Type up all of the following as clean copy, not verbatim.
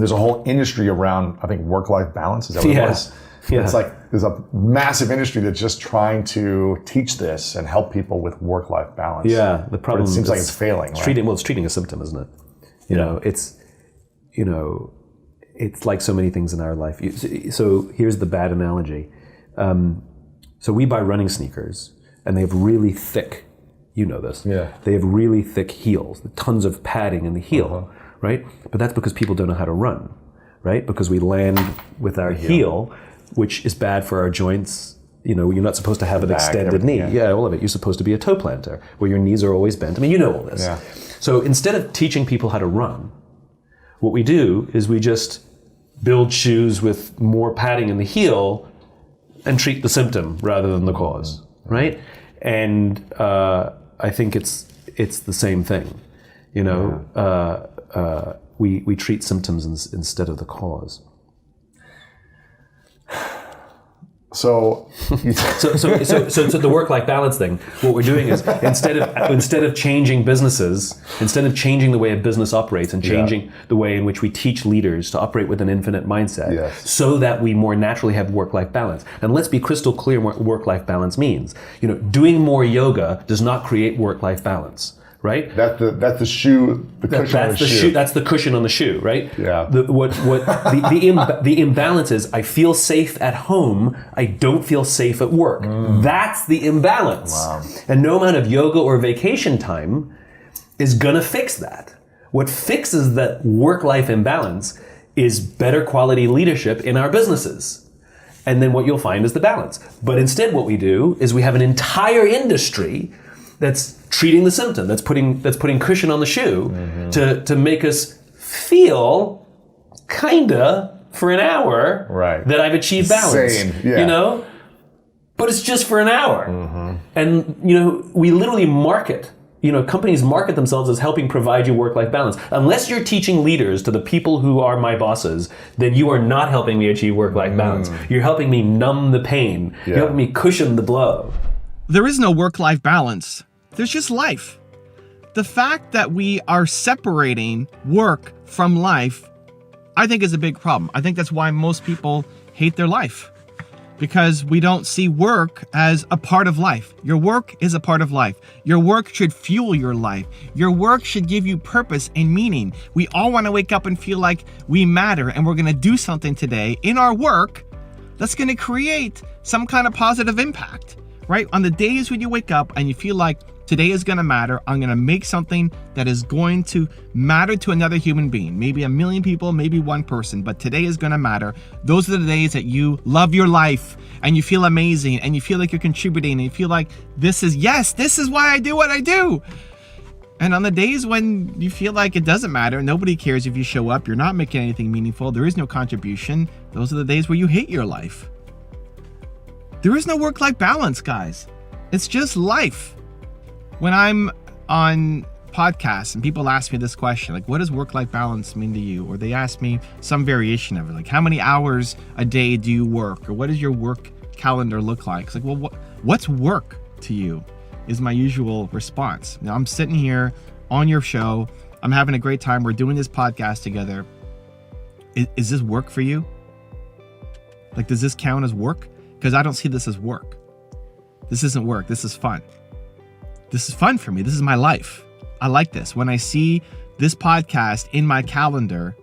there's a whole industry around, I think, work-life balance. Is that what it was? Yeah. It's like there's a massive industry that's just trying to teach this and help people with work-life balance. Yeah, the problem but it seems like it's failing. It's treating a symptom, isn't it? You know, it's like so many things in our life. So here's the bad analogy. So we buy running sneakers, and they have really thick. You know this. Yeah. They have really thick heels, tons of padding in the heel, right? But that's because people don't know how to run, right? Because we land with our heel, which is bad for our joints. You know, you're not supposed to have an extended knee. Yeah, all of it. You're supposed to be a toe planter, where your knees are always bent. I mean, you know all this. Yeah. So instead of teaching people how to run, what we do is we just build shoes with more padding in the heel and treat the symptom rather than the cause, right? And I think it's the same thing, you know. We treat symptoms instead of the cause. So the work-life balance thing, what we're doing is instead of changing businesses, instead of changing the way a business operates and changing the way in which we teach leaders to operate with an infinite mindset, so that we more naturally have work-life balance. And let's be crystal clear what work-life balance means. You know, doing more yoga does not create work-life balance. Right? That's the shoe, the cushion on the shoe. That's the cushion on the shoe, right? Yeah. The imbalance is, I feel safe at home, I don't feel safe at work. That's the imbalance. Wow. And no amount of yoga or vacation time is gonna fix that. What fixes that work-life imbalance is better quality leadership in our businesses. And then what you'll find is the balance. But instead what we do is we have an entire industry that's treating the symptom, that's putting cushion on the shoe to make us feel kinda for an hour that I've achieved balance. You know? But it's just for an hour. And you know, we literally market, you know, companies market themselves as helping provide you work-life balance. Unless you're teaching leaders to the people who are my bosses, then you are not helping me achieve work-life balance. You're helping me numb the pain. You're helping me cushion the blow. There is no work-life balance. There's just life. The fact that we are separating work from life, I think is a big problem. I think that's why most people hate their life, because we don't see work as a part of life. Your work is a part of life. Your work should fuel your life. Your work should give you purpose and meaning. We all want to wake up and feel like we matter, and we're going to do something today in our work that's going to create some kind of positive impact, right? On the days when you wake up and you feel like today is going to matter, I'm going to make something that is going to matter to another human being, maybe 1 million people, maybe one person, but today is going to matter. Those are the days that you love your life and you feel amazing and you feel like you're contributing and you feel like this is why I do what I do. And on the days when you feel like it doesn't matter, nobody cares if you show up, you're not making anything meaningful, there is no contribution, those are the days where you hate your life. There is no work-life balance, guys. It's just life. When I'm on podcasts and people ask me this question, like, what does work-life balance mean to you? Or they ask me some variation of it, like, how many hours a day do you work? Or what does your work calendar look like? It's like, well, what's work to you is my usual response. Now, I'm sitting here on your show. I'm having a great time. We're doing this podcast together. Is this work for you? Like, does this count as work? Because I don't see this as work. This isn't work. This is fun. This is fun for me. This is my life. I like this. When I see this podcast in my calendar,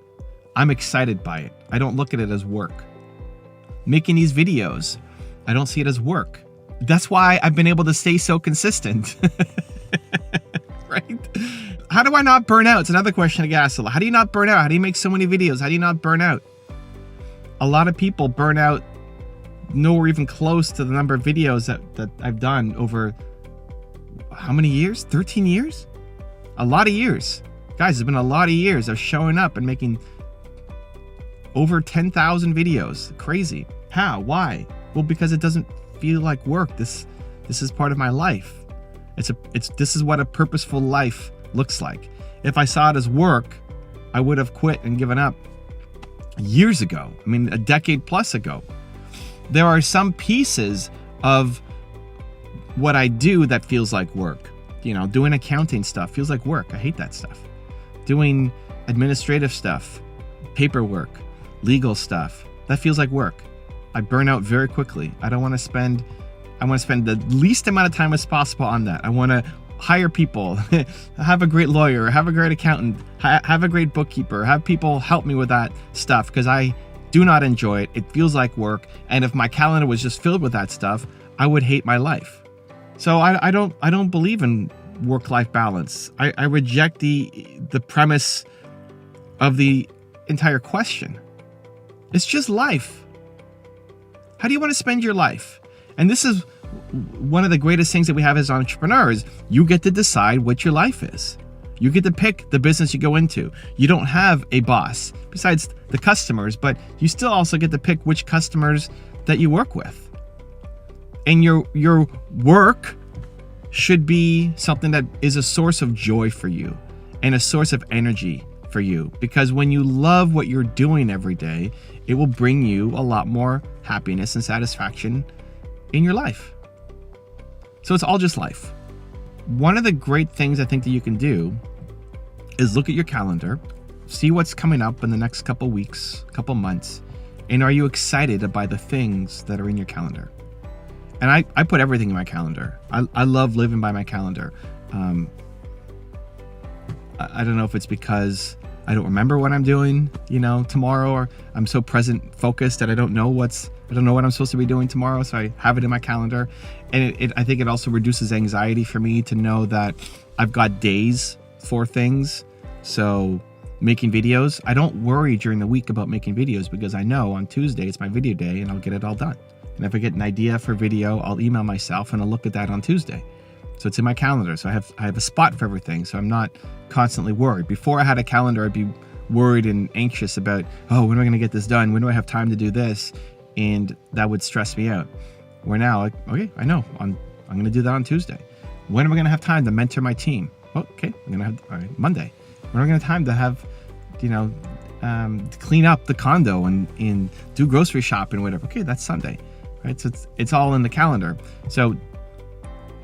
I'm excited by it. I don't look at it as work. Making these videos, I don't see it as work. That's why I've been able to stay so consistent. Right? How do I not burn out? It's another question I get asked a lot. How do you not burn out? How do you make so many videos? How do you not burn out? A lot of people burn out nowhere even close to the number of videos that I've done over how many years? 13 years? A lot of years. Guys, it's been a lot of years of showing up and making over 10,000 videos. Crazy. How? Why? Well, because it doesn't feel like work. This is part of my life. This is what a purposeful life looks like. If I saw it as work, I would have quit and given up years ago. I mean, a decade plus ago. There are some pieces of what I do that feels like work. You know, doing accounting stuff feels like work. I hate that stuff. Doing administrative stuff paperwork, legal stuff. That feels like work. I burn out very quickly. I want to spend the least amount of time as possible on that. I want to hire people, have a great lawyer, have a great accountant, have a great bookkeeper, have people help me with that stuff because I do not enjoy it. It feels like work. And if my calendar was just filled with that stuff, I would hate my life. So I don't believe in work-life balance. I reject the premise of the entire question. It's just life. How do you want to spend your life? And this is one of the greatest things that we have as entrepreneurs. You get to decide what your life is. You get to pick the business you go into. You don't have a boss besides the customers, but you still also get to pick which customers that you work with. And your work should be something that is a source of joy for you and a source of energy for you. Because when you love what you're doing every day, it will bring you a lot more happiness and satisfaction in your life. So it's all just life. One of the great things I think that you can do is look at your calendar, see what's coming up in the next couple weeks, couple months, and are you excited by the things that are in your calendar? And I put everything in my calendar. I love living by my calendar. I don't know if it's because I don't remember what I'm doing, tomorrow, or I'm so present focused that I don't know what I'm supposed to be doing tomorrow. So I have it in my calendar. And I think it also reduces anxiety for me to know that I've got days for things. So making videos, I don't worry during the week about making videos because I know on Tuesday it's my video day and I'll get it all done. And if I get an idea for video, I'll email myself and I'll look at that on Tuesday. So it's in my calendar. So I have a spot for everything. So I'm not constantly worried. Before I had a calendar, I'd be worried and anxious about, when am I going to get this done? When do I have time to do this? And that would stress me out. Where now, okay, I know I'm going to do that on Tuesday. When am I going to have time to mentor my team? Okay, I'm going to have Monday. When am I going to have time to have, to clean up the condo and do grocery shopping, whatever? Okay, that's Sunday, right? So it's all in the calendar. So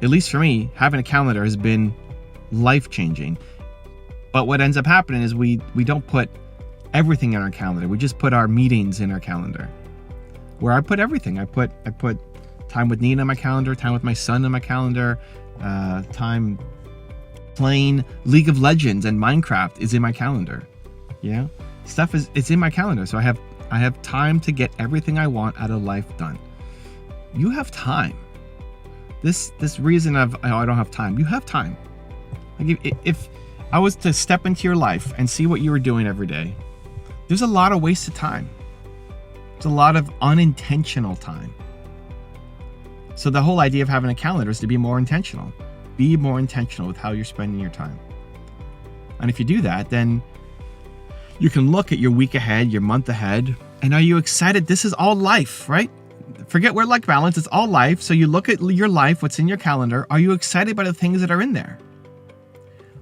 at least for me, having a calendar has been life-changing. But what ends up happening is we don't put everything in our calendar. We just put our meetings in our calendar. Where I put everything. I put time with Nina on my calendar, time with my son on my calendar, time playing League of Legends and Minecraft is in my calendar. It's in my calendar. So I have time to get everything I want out of life done. You have time. This reason of, I don't have time. You have time. Like if I was to step into your life and see what you were doing every day, there's a lot of wasted time. There's a lot of unintentional time. So the whole idea of having a calendar is to be more intentional. Be more intentional with how you're spending your time. And if you do that, then you can look at your week ahead, your month ahead, and are you excited? This is all life, right? Forget work-life balance, it's all life. So you look at your life, what's in your calendar. Are you excited by the things that are in there?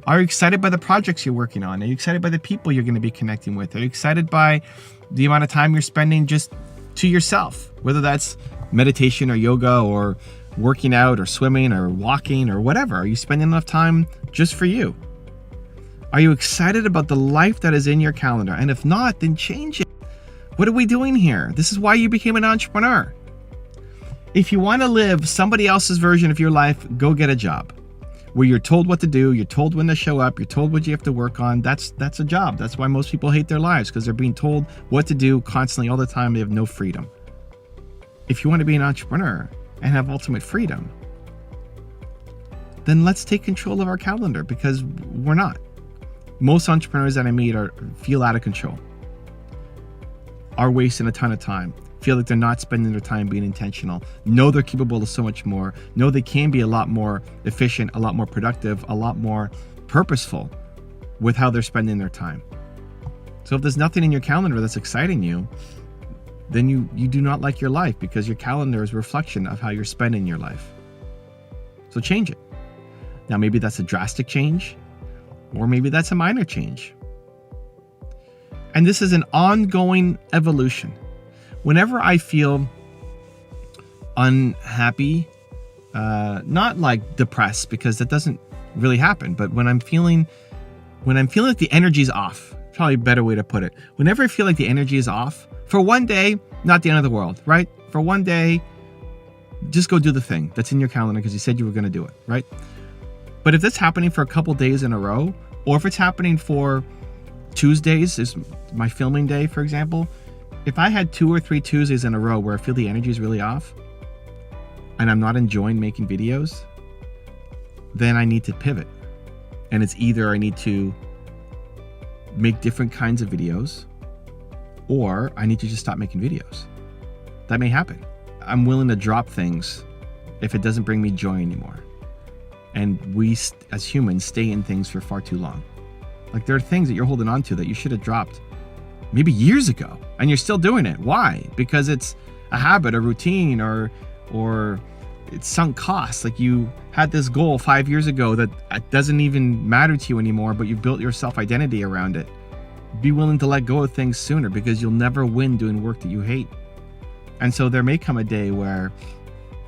Are you excited by the projects you're working on? Are you excited by the people you're going to be connecting with? Are you excited by the amount of time you're spending just to yourself? Whether that's meditation or yoga or working out or swimming or walking or whatever. Are you spending enough time just for you? Are you excited about the life that is in your calendar? And if not, then change it. What are we doing here? This is why you became an entrepreneur. If you want to live somebody else's version of your life, go get a job where you're told what to do, you're told when to show up, you're told what you have to work on. That's a job. That's why most people hate their lives, because they're being told what to do constantly all the time. They have no freedom. If you want to be an entrepreneur and have ultimate freedom, then let's take control of our calendar, because we're not. Most entrepreneurs that I meet feel out of control, are wasting a ton of time, feel like they're not spending their time being intentional, know they're capable of so much more, know they can be a lot more efficient, a lot more productive, a lot more purposeful with how they're spending their time. So if there's nothing in your calendar that's exciting you, then you do not like your life, because your calendar is a reflection of how you're spending your life. So change it. Now, maybe that's a drastic change, or maybe that's a minor change. And this is an ongoing evolution. Whenever I feel unhappy, not like depressed, because that doesn't really happen, but when I'm feeling like the energy's off, Probably a better way to put it. Whenever I feel like the energy is off, for one day, not the end of the world, right? For one day, just go do the thing that's in your calendar because you said you were going to do it, right? But if that's happening for a couple days in a row, or if it's happening for Tuesdays, is my filming day, for example, if I had 2 or 3 Tuesdays in a row where I feel the energy is really off and I'm not enjoying making videos, then I need to pivot. And it's either I need to make different kinds of videos or I need to just stop making videos. That may happen. I'm willing to drop things if it doesn't bring me joy anymore. And we, as humans, stay in things for far too long. Like there are things that you're holding on to that you should have dropped maybe years ago, and you're still doing it. Why? Because it's a habit, a routine, or it's sunk costs. Like you had this goal 5 years ago that doesn't even matter to you anymore, but you've built your self-identity around it. Be willing to let go of things sooner because you'll never win doing work that you hate. And so there may come a day where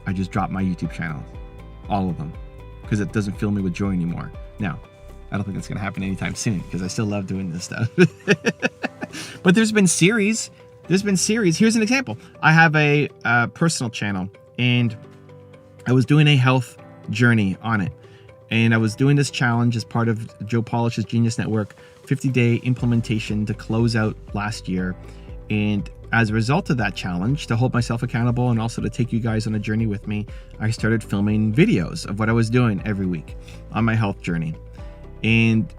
I just drop my YouTube channel, all of them, because it doesn't fill me with joy anymore. Now, I don't think that's going to happen anytime soon because I still love doing this stuff. But there's been series. Here's an example. I have a personal channel, and I was doing a health journey on it. And I was doing this challenge as part of Joe Polish's Genius Network 50-day implementation to close out last year. And as a result of that challenge, to hold myself accountable and also to take you guys on a journey with me, I started filming videos of what I was doing every week on my health journey. And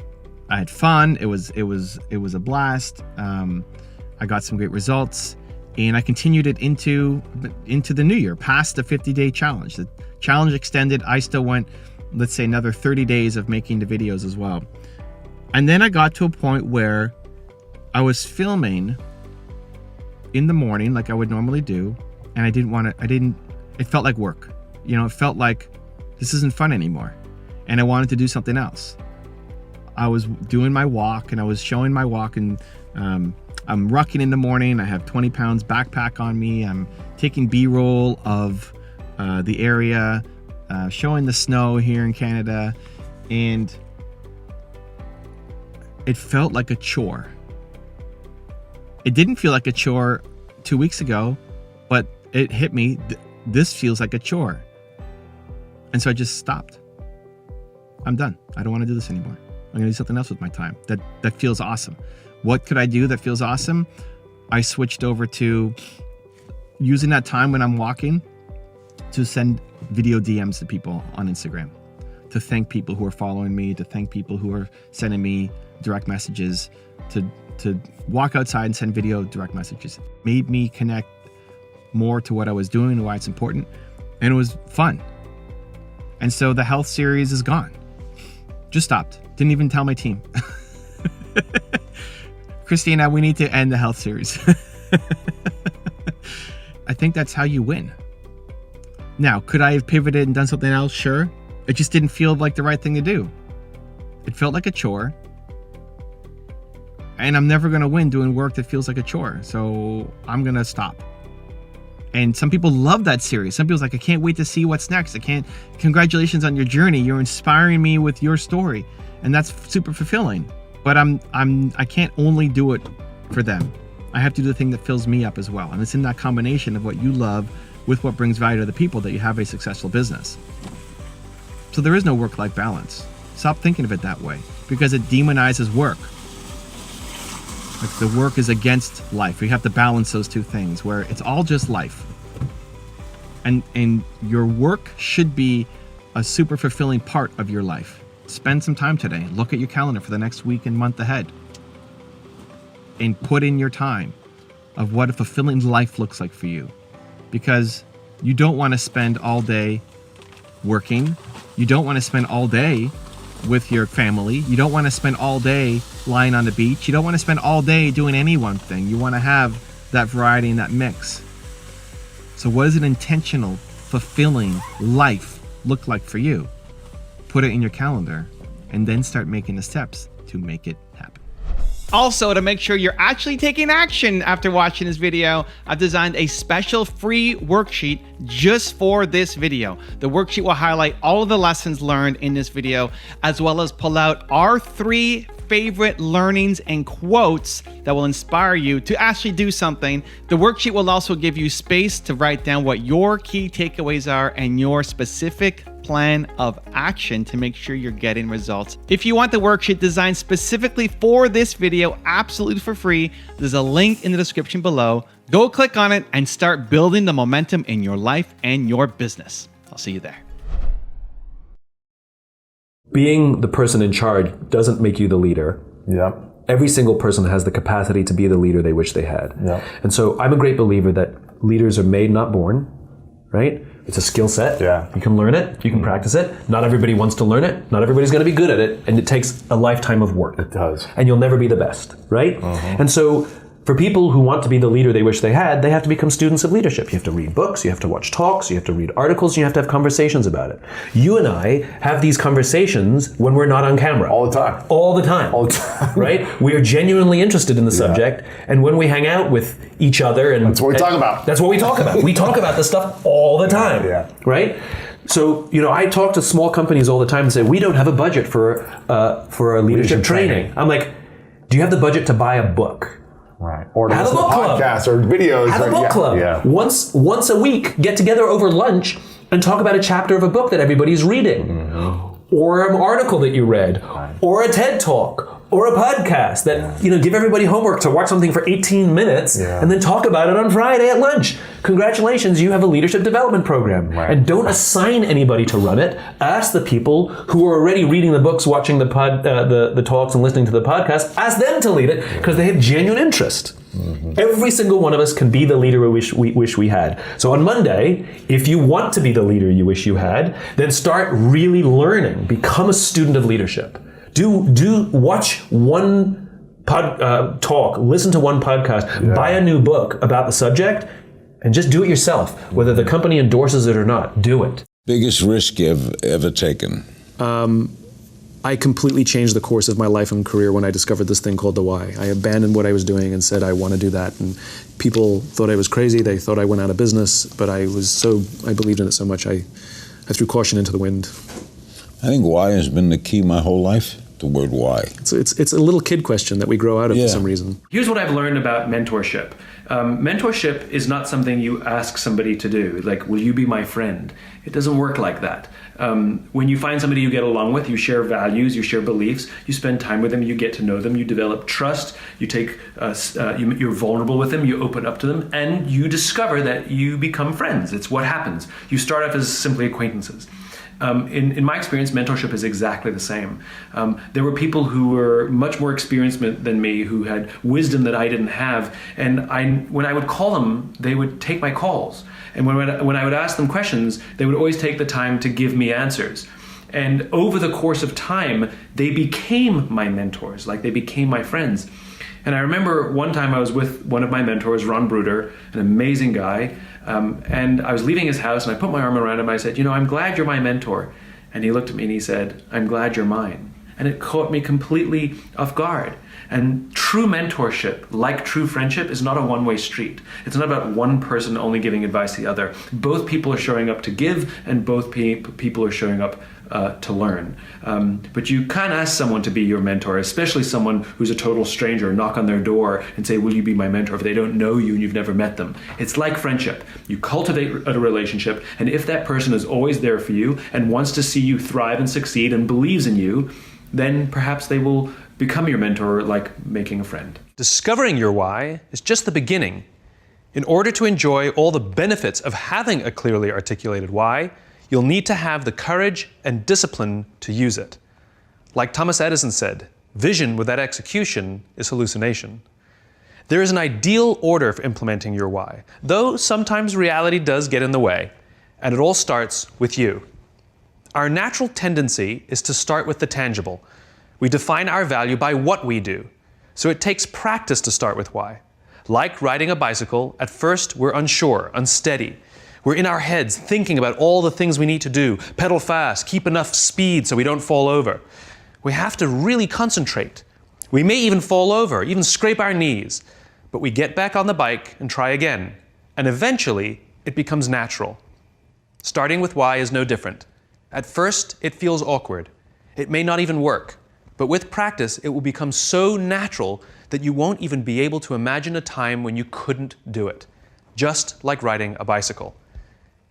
I had fun. It was a blast. I got some great results, and I continued it into the new year, past the 50-day challenge. The challenge extended. I still went, let's say, another 30 days of making the videos as well. And then I got to a point where I was filming in the morning like I would normally do, and it felt like work. It felt like this isn't fun anymore, and I wanted to do something else. I was doing my walk, and I was showing my walk, and I'm rucking in the morning. I have 20 pounds backpack on me. I'm taking B-roll of the area, showing the snow here in Canada, and it felt like a chore. It didn't feel like a chore 2 weeks ago, but it hit me. This feels like a chore. And so I just stopped. I'm done. I don't want to do this anymore. I'm going to do something else with my time that feels awesome. What could I do that feels awesome? I switched over to using that time when I'm walking to send video DMs to people on Instagram, to thank people who are following me, to thank people who are sending me direct messages, to walk outside and send video direct messages. Made me connect more to what I was doing and why it's important. And it was fun. And so the health series is gone. Just stopped. Didn't even tell my team. Christina, we need to end the health series. I think that's how you win. Now, could I have pivoted and done something else? Sure. It just didn't feel like the right thing to do. It felt like a chore. And I'm never going to win doing work that feels like a chore. So I'm going to stop. And some people love that series. Some people's like, I can't wait to see what's next. Congratulations on your journey. You're inspiring me with your story. And that's super fulfilling. But I can't only do it for them. I have to do the thing that fills me up as well. And it's in that combination of what you love with what brings value to the people that you have a successful business. So there is no work-life balance. Stop thinking of it that way, because it demonizes work. Like the work is against life. We have to balance those two things where it's all just life. And your work should be a super fulfilling part of your life. Spend some time today. Look at your calendar for the next week and month ahead. And put in your time of what a fulfilling life looks like for you. Because you don't want to spend all day working. You don't want to spend all day with your family. You don't want to spend all day lying on the beach. You don't want to spend all day doing any one thing. You want to have that variety and that mix. So what does an intentional, fulfilling life look like for you? Put it in your calendar and then start making the steps to make it happen. Also, to make sure you're actually taking action after watching this video, I've designed a special free worksheet just for this video. The worksheet will highlight all of the lessons learned in this video, as well as pull out our 3 favorite learnings and quotes that will inspire you to actually do something. The worksheet will also give you space to write down what your key takeaways are and your specific plan of action to make sure you're getting results. If you want the worksheet designed specifically for this video, absolutely for free, there's a link in the description below. Go click on it and start building the momentum in your life and your business. I'll see you there. Being the person in charge doesn't make you the leader. Yeah. Every single person has the capacity to be the leader they wish they had. Yeah. And so I'm a great believer that leaders are made, not born, right? It's a skill set. Yeah. You can learn it. You can practice it. Not everybody wants to learn it. Not everybody's going to be good at it. And it takes a lifetime of work. It does. And you'll never be the best, right? And so for people who want to be the leader they wish they had, they have to become students of leadership. You have to read books, you have to watch talks, you have to read articles, and you have to have conversations about it. You and I have these conversations when we're not on camera. All the time. All the time. All the time. Right? We are genuinely interested in the subject, and when we hang out with each other, and That's what we talk about. That's what we talk about. We talk about this stuff all the time. Yeah. Right? So, I talk to small companies all the time and say, we don't have a budget for a leadership training. I'm like, do you have the budget to buy a book? Right. Or to Have a listen to book club. podcasts or videos. Have a book club. Yeah. Once a week, get together over lunch and talk about a chapter of a book that everybody's reading. Or an article that you read. Or a TED Talk. Or a podcast that, give everybody homework to watch something for 18 minutes and then talk about it on Friday at lunch. Congratulations, you have a leadership development program. Right. And don't assign anybody to run it. Ask the people who are already reading the books, watching the talks, and listening to the podcast, ask them to lead it because they have genuine interest. Every single one of us can be the leader we wish we had. So on Monday, if you want to be the leader you wish you had, then start really learning. Become a student of leadership. Do watch one talk, listen to one podcast, buy a new book about the subject, and just do it yourself. Whether the company endorses it or not, do it. Biggest risk you've ever taken? I completely changed the course of my life and career when I discovered this thing called the why. I abandoned what I was doing and said I want to do that. And people thought I was crazy. They thought I went out of business. But I believed in it so much, I threw caution into the wind. I think why has been the key my whole life. The word why. It's a little kid question that we grow out of for some reason. Here's what I've learned about mentorship. Mentorship is not something you ask somebody to do. Like, will you be my friend? It doesn't work like that. When you find somebody you get along with, you share values, you share beliefs, you spend time with them, you get to know them, you develop trust, you take, you're vulnerable with them, you open up to them, and you discover that you become friends. It's what happens. You start off as simply acquaintances. In my experience, mentorship is exactly the same. There were people who were much more experienced than me, who had wisdom that I didn't have, and when I would call them, they would take my calls. And when I would ask them questions, they would always take the time to give me answers. And over the course of time, they became my mentors, like they became my friends. And I remember one time I was with one of my mentors, Ron Bruder, an amazing guy, and I was leaving his house and I put my arm around him and I said, I'm glad you're my mentor. And he looked at me and he said, I'm glad you're mine. And it caught me completely off guard. And true mentorship, like true friendship, is not a one-way street. It's not about one person only giving advice to the other. Both people are showing up to give, and both people are showing up to learn. But you can't ask someone to be your mentor, especially someone who's a total stranger, knock on their door and say, will you be my mentor, if they don't know you and you've never met them. It's like friendship. You cultivate a relationship, and if that person is always there for you and wants to see you thrive and succeed and believes in you, then perhaps they will become your mentor, like making a friend. Discovering your why is just the beginning. In order to enjoy all the benefits of having a clearly articulated why, you'll need to have the courage and discipline to use it. Like Thomas Edison said, vision without execution is hallucination. There is an ideal order for implementing your why, though sometimes reality does get in the way, and it all starts with you. Our natural tendency is to start with the tangible. We define our value by what we do, so it takes practice to start with why. Like riding a bicycle, at first we're unsure, unsteady. We're in our heads thinking about all the things we need to do, pedal fast, keep enough speed so we don't fall over. We have to really concentrate. We may even fall over, even scrape our knees, but we get back on the bike and try again, and eventually it becomes natural. Starting with why is no different. At first, it feels awkward. It may not even work, But with practice, it will become so natural that you won't even be able to imagine a time when you couldn't do it, just like riding a bicycle.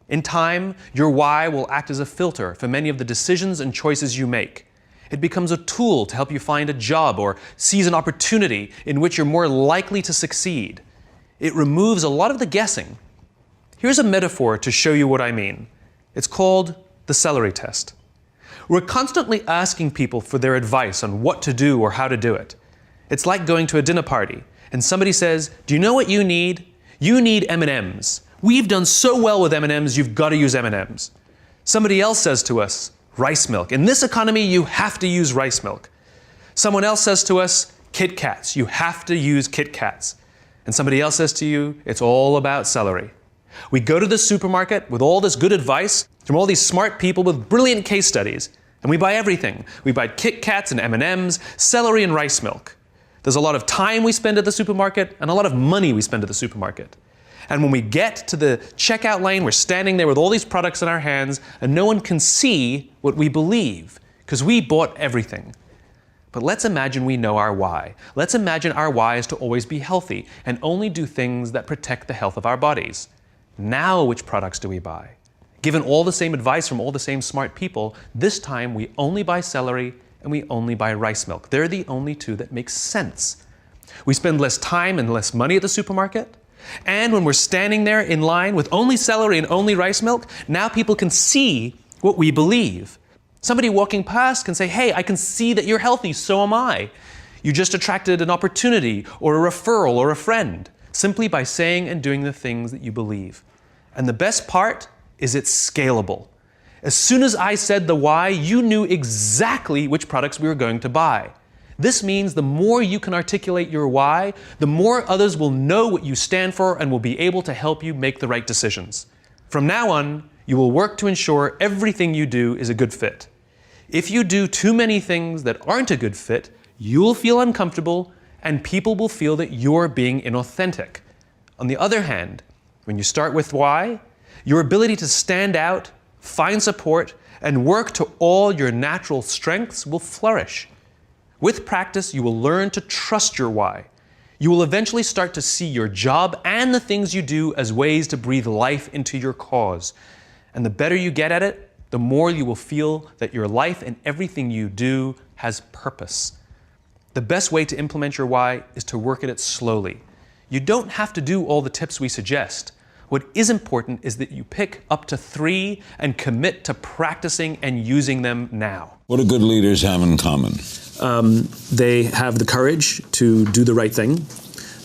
In time, your why will act as a filter for many of the decisions and choices you make. It becomes a tool to help you find a job or seize an opportunity in which you're more likely to succeed. It removes a lot of the guessing. Here's a metaphor to show you what I mean. It's called the Celery Test. We're constantly asking people for their advice on what to do or how to do it. It's like going to a dinner party and somebody says, "Do you know what you need? You need M&Ms. We've done so well with M&Ms, you've got to use M&Ms." Somebody else says to us, "Rice milk. In this economy, you have to use rice milk." Someone else says to us, "Kit Kats. You have to use Kit Kats." And somebody else says to you, "It's all about celery." We go to the supermarket with all this good advice from all these smart people with brilliant case studies, and we buy everything. We buy Kit Kats and M&Ms, celery and rice milk. There's a lot of time we spend at the supermarket and a lot of money we spend at the supermarket. And when we get to the checkout lane, we're standing there with all these products in our hands, and no one can see what we believe, because we bought everything. But let's imagine we know our why. Let's imagine our why is to always be healthy and only do things that protect the health of our bodies. Now, which products do we buy? Given all the same advice from all the same smart people, this time we only buy celery and we only buy rice milk. They're the only two that make sense. We spend less time and less money at the supermarket. And when we're standing there in line with only celery and only rice milk, now people can see what we believe. Somebody walking past can say, "Hey, I can see that you're healthy, so am I." You just attracted an opportunity or a referral or a friend, simply by saying and doing the things that you believe. And the best part is it's scalable. As soon as I said the why, you knew exactly which products we were going to buy. This means the more you can articulate your why, the more others will know what you stand for and will be able to help you make the right decisions. From now on, you will work to ensure everything you do is a good fit. If you do too many things that aren't a good fit, you'll feel uncomfortable and people will feel that you're being inauthentic. On the other hand, when you start with why, your ability to stand out, find support, and work to all your natural strengths will flourish. With practice, you will learn to trust your why. You will eventually start to see your job and the things you do as ways to breathe life into your cause. And the better you get at it, the more you will feel that your life and everything you do has purpose. The best way to implement your why is to work at it slowly. You don't have to do all the tips we suggest. What is important is that you pick up to 3 and commit to practicing and using them now. What do good leaders have in common? They have the courage to do the right thing.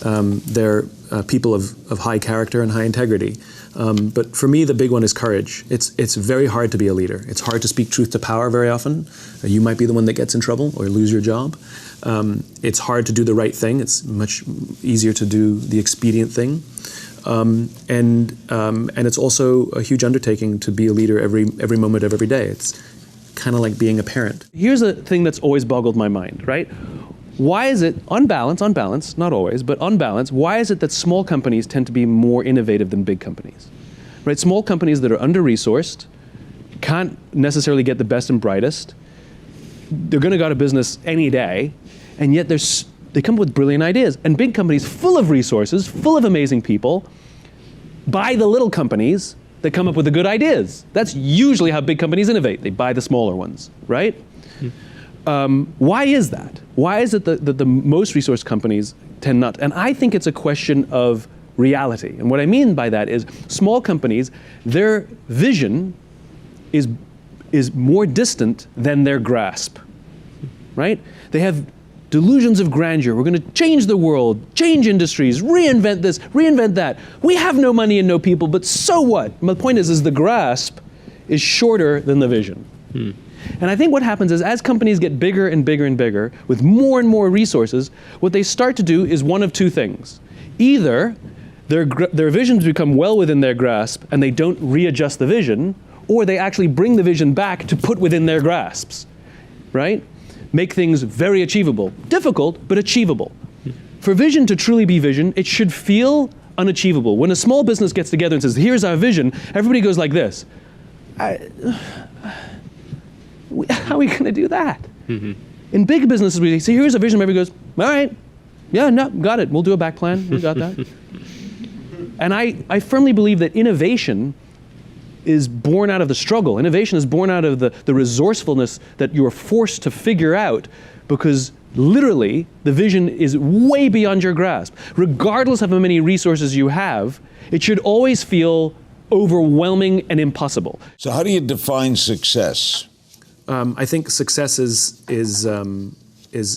They're people of high character and high integrity. But for me, the big one is courage. It's very hard to be a leader. It's hard to speak truth to power very often. You might be the one that gets in trouble or lose your job. It's hard to do the right thing. It's much easier to do the expedient thing. And it's also a huge undertaking to be a leader every moment of every day. It's kind of like being a parent. Here's a thing that's always boggled my mind, right? Why is it, on balance, not always, but on balance, why is it that small companies tend to be more innovative than big companies? Right? Small companies that are under-resourced can't necessarily get the best and brightest. They're going to go out of business any day, and yet they come up with brilliant ideas. And big companies full of resources, full of amazing people, buy the little companies that come up with the good ideas. That's usually how big companies innovate. They buy the smaller ones, right? Why is that? Why is it that the most resource companies tend not? And I think it's a question of reality. And what I mean by that is small companies, their vision is more distant than their grasp, right? They have delusions of grandeur. We're going to change the world, change industries, reinvent this, reinvent that. We have no money and no people, but so what? My point is the grasp is shorter than the vision. And I think what happens is as companies get bigger and bigger and bigger, with more and more resources, what they start to do is one of two things. Either their visions become well within their grasp and they don't readjust the vision, or they actually bring the vision back to put within their grasps, right? Make things very achievable. Difficult, but achievable. For vision to truly be vision, it should feel unachievable. When a small business gets together and says, here's our vision, everybody goes like this. How are we going to do that? In big businesses, we say, here's a vision, everybody goes, all right, yeah, no, got it, we'll do a back plan, we got that. And I firmly believe that innovation is born out of the struggle. Innovation is born out of the resourcefulness that you're forced to figure out, because literally the vision is way beyond your grasp. Regardless of how many resources you have, it should always feel overwhelming and impossible. So how do you define success? I think success is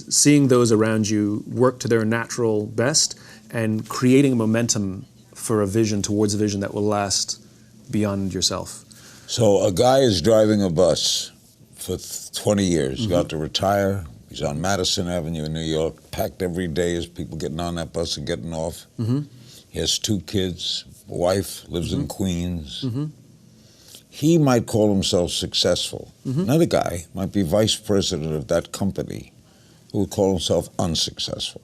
seeing those around you work to their natural best and creating momentum for a vision, towards a vision that will last beyond yourself. So a guy is driving a bus for 20 years, got to retire. He's on Madison Avenue in New York, packed every day as people getting on that bus and getting off. He has 2 kids, a wife, lives in Queens. He might call himself successful. Another guy might be vice president of that company who would call himself unsuccessful.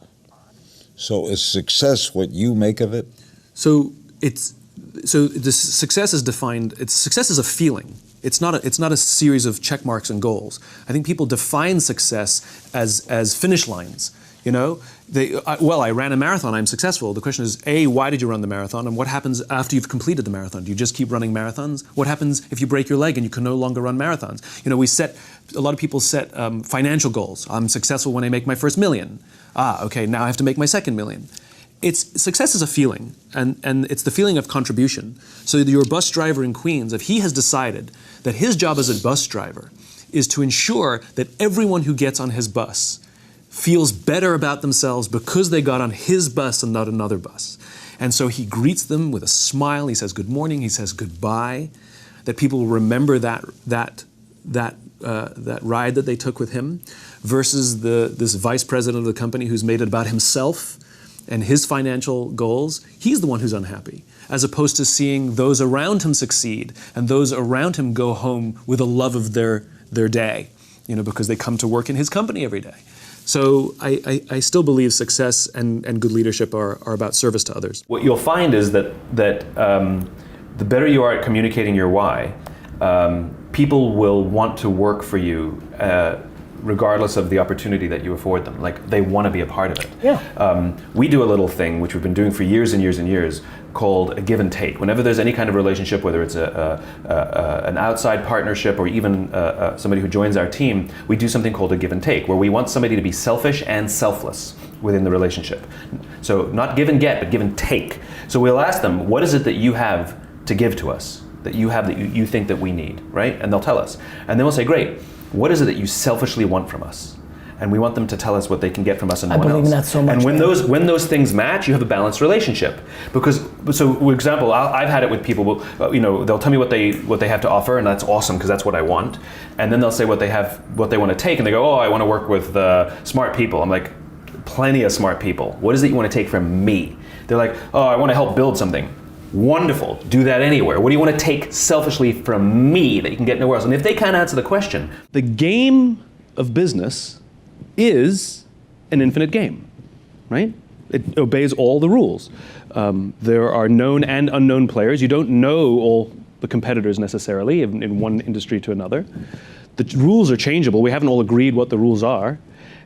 So is success what you make of it? So the success is defined. Success is a feeling. It's not a series of check marks and goals. I think people define success as finish lines. You know, I ran a marathon, I'm successful. The question is, A, why did you run the marathon? And what happens after you've completed the marathon? Do you just keep running marathons? What happens if you break your leg and you can no longer run marathons? You know, a lot of people set financial goals. I'm successful when I make my first million. Okay, now I have to make my second million. Success is a feeling, and it's the feeling of contribution. So your bus driver in Queens, if he has decided that his job as a bus driver is to ensure that everyone who gets on his bus feels better about themselves because they got on his bus and not another bus. And so he greets them with a smile, he says good morning, he says goodbye, that people will remember that ride that they took with him, versus this vice president of the company who's made it about himself and his financial goals. He's the one who's unhappy, as opposed to seeing those around him succeed and those around him go home with a love of their day, you know, because they come to work in his company every day. So I still believe success and good leadership are about service to others. What you'll find is that the better you are at communicating your why, people will want to work for you regardless of the opportunity that you afford them. Like, they want to be a part of it. Yeah. We do a little thing, which we've been doing for years and years and years, called a give and take. Whenever there's any kind of relationship, whether it's an outside partnership or even somebody who joins our team, we do something called a give and take, where we want somebody to be selfish and selfless within the relationship. So not give and get, but give and take. So we'll ask them, what is it that you have to give to us, that you have that you think that we need, right? And they'll tell us. And then we'll say, great, what is it that you selfishly want from us? And we want them to tell us what they can get from us and no one else. I believe in that so much. And when those things match, you have a balanced relationship. Because, so for example, I've had it with people. You know, they'll tell me what they have to offer, and that's awesome because that's what I want. And then they'll say what they want to take, and they go, oh, I want to work with smart people. I'm like, plenty of smart people. What is it you want to take from me? They're like, oh, I want to help build something. Wonderful, do that anywhere. What do you want to take selfishly from me that you can get nowhere else? And if they can't answer the question, the game of business is an infinite game, right? It obeys all the rules. There are known and unknown players. You don't know all the competitors necessarily in one industry to another. The rules are changeable. We haven't all agreed what the rules are.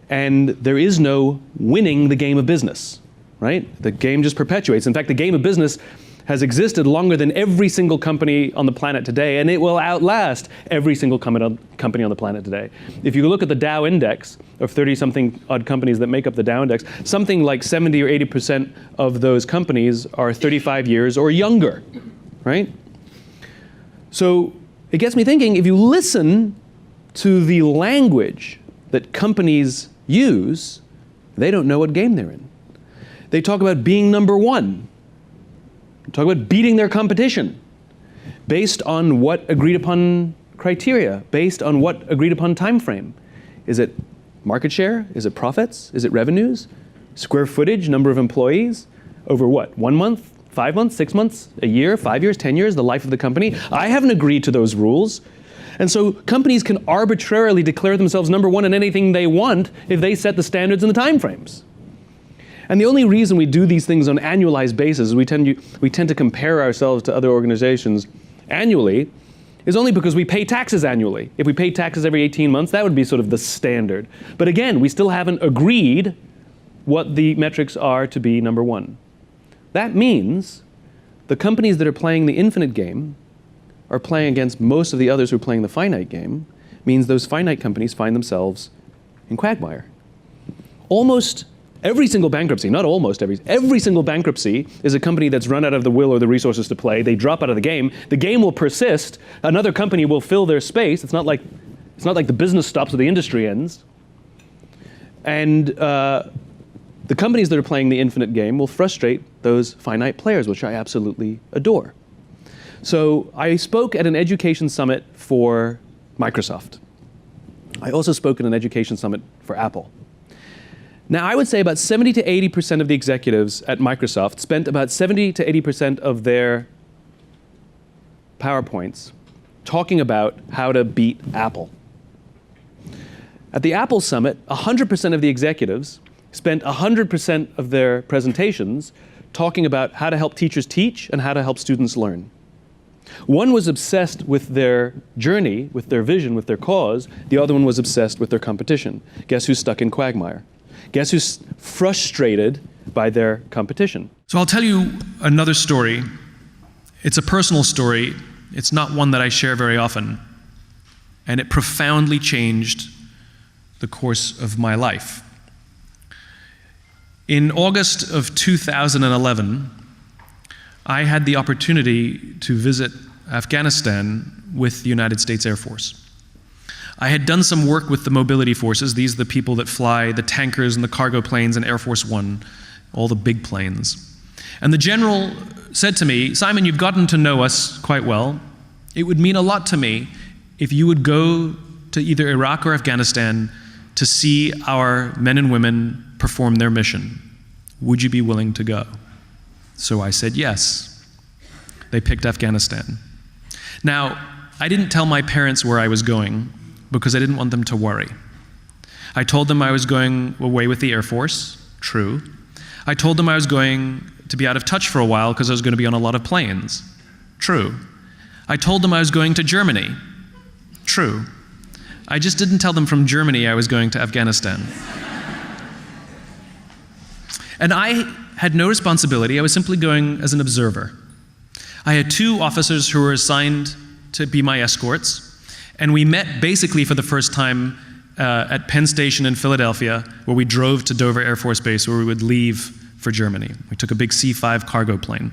And there is no winning the game of business, right? The game just perpetuates. In fact, the game of business has existed longer than every single company on the planet today, and it will outlast every single company on the planet today. If you look at the Dow Index of 30-something odd companies that make up the Dow Index, something like 70 or 80% of those companies are 35 years or younger, right? So it gets me thinking, if you listen to the language that companies use, they don't know what game they're in. They talk about being number one. Talk about beating their competition based on what agreed upon criteria, based on what agreed upon time frame. Is it market share? Is it profits? Is it revenues? Square footage, number of employees? Over what? 1 month, 5 months, 6 months, a year, 5 years, 10 years, the life of the company? I haven't agreed to those rules. And so companies can arbitrarily declare themselves number one in anything they want if they set the standards and the time frames. And the only reason we do these things on an annualized basis is we tend to compare ourselves to other organizations annually, is only because we pay taxes annually. If we paid taxes every 18 months, that would be sort of the standard. But again, we still haven't agreed what the metrics are to be number one. That means the companies that are playing the infinite game are playing against most of the others who are playing the finite game, means those finite companies find themselves in quagmire. Almost every single bankruptcy, not almost every single bankruptcy is a company that's run out of the will or the resources to play. They drop out of the game. The game will persist. Another company will fill their space. It's not like the business stops or the industry ends. And the companies that are playing the infinite game will frustrate those finite players, which I absolutely adore. So I spoke at an education summit for Microsoft. I also spoke at an education summit for Apple. Now, I would say about 70 to 80% of the executives at Microsoft spent about 70 to 80% of their PowerPoints talking about how to beat Apple. At the Apple Summit, 100% of the executives spent 100% of their presentations talking about how to help teachers teach and how to help students learn. One was obsessed with their journey, with their vision, with their cause. The other one was obsessed with their competition. Guess who's stuck in quagmire? Guess who's frustrated by their competition? So I'll tell you another story. It's a personal story. It's not one that I share very often. And it profoundly changed the course of my life. In August of 2011, I had the opportunity to visit Afghanistan with the United States Air Force. I had done some work with the mobility forces. These are the people that fly the tankers and the cargo planes and Air Force One, all the big planes. And the general said to me, "Simon, you've gotten to know us quite well. It would mean a lot to me if you would go to either Iraq or Afghanistan to see our men and women perform their mission. Would you be willing to go?" So I said yes. They picked Afghanistan. Now, I didn't tell my parents where I was going because I didn't want them to worry. I told them I was going away with the Air Force, true. I told them I was going to be out of touch for a while because I was going to be on a lot of planes, true. I told them I was going to Germany, true. I just didn't tell them from Germany I was going to Afghanistan. And I had no responsibility. I was simply going as an observer. I had two officers who were assigned to be my escorts, and we met basically for the first time at Penn Station in Philadelphia, where we drove to Dover Air Force Base, where we would leave for Germany. We took a big C-5 cargo plane.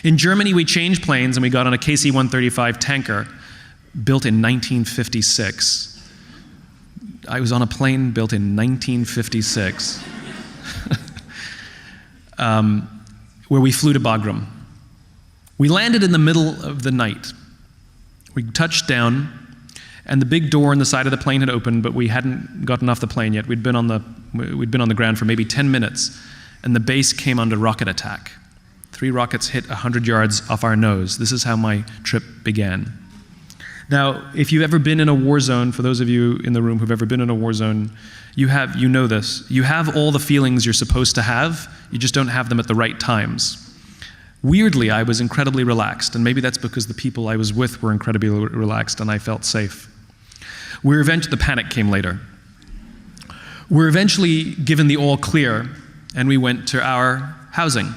In Germany, we changed planes, and we got on a KC-135 tanker built in 1956. I was on a plane built in 1956. Where we flew to Bagram. We landed in the middle of the night. We touched down, and the big door on the side of the plane had opened, but we hadn't gotten off the plane yet. We'd been on the ground for maybe 10 minutes, and the base came under rocket attack. 3 rockets hit 100 yards off our nose. This is how my trip began. Now, if you've ever been in a war zone, for those of you in the room who've ever been in a war zone, you know this. You have all the feelings you're supposed to have, you just don't have them at the right times. Weirdly, I was incredibly relaxed, and maybe that's because the people I was with were incredibly relaxed and I felt safe. The panic came later. We're eventually given the all clear, and we went to our housing.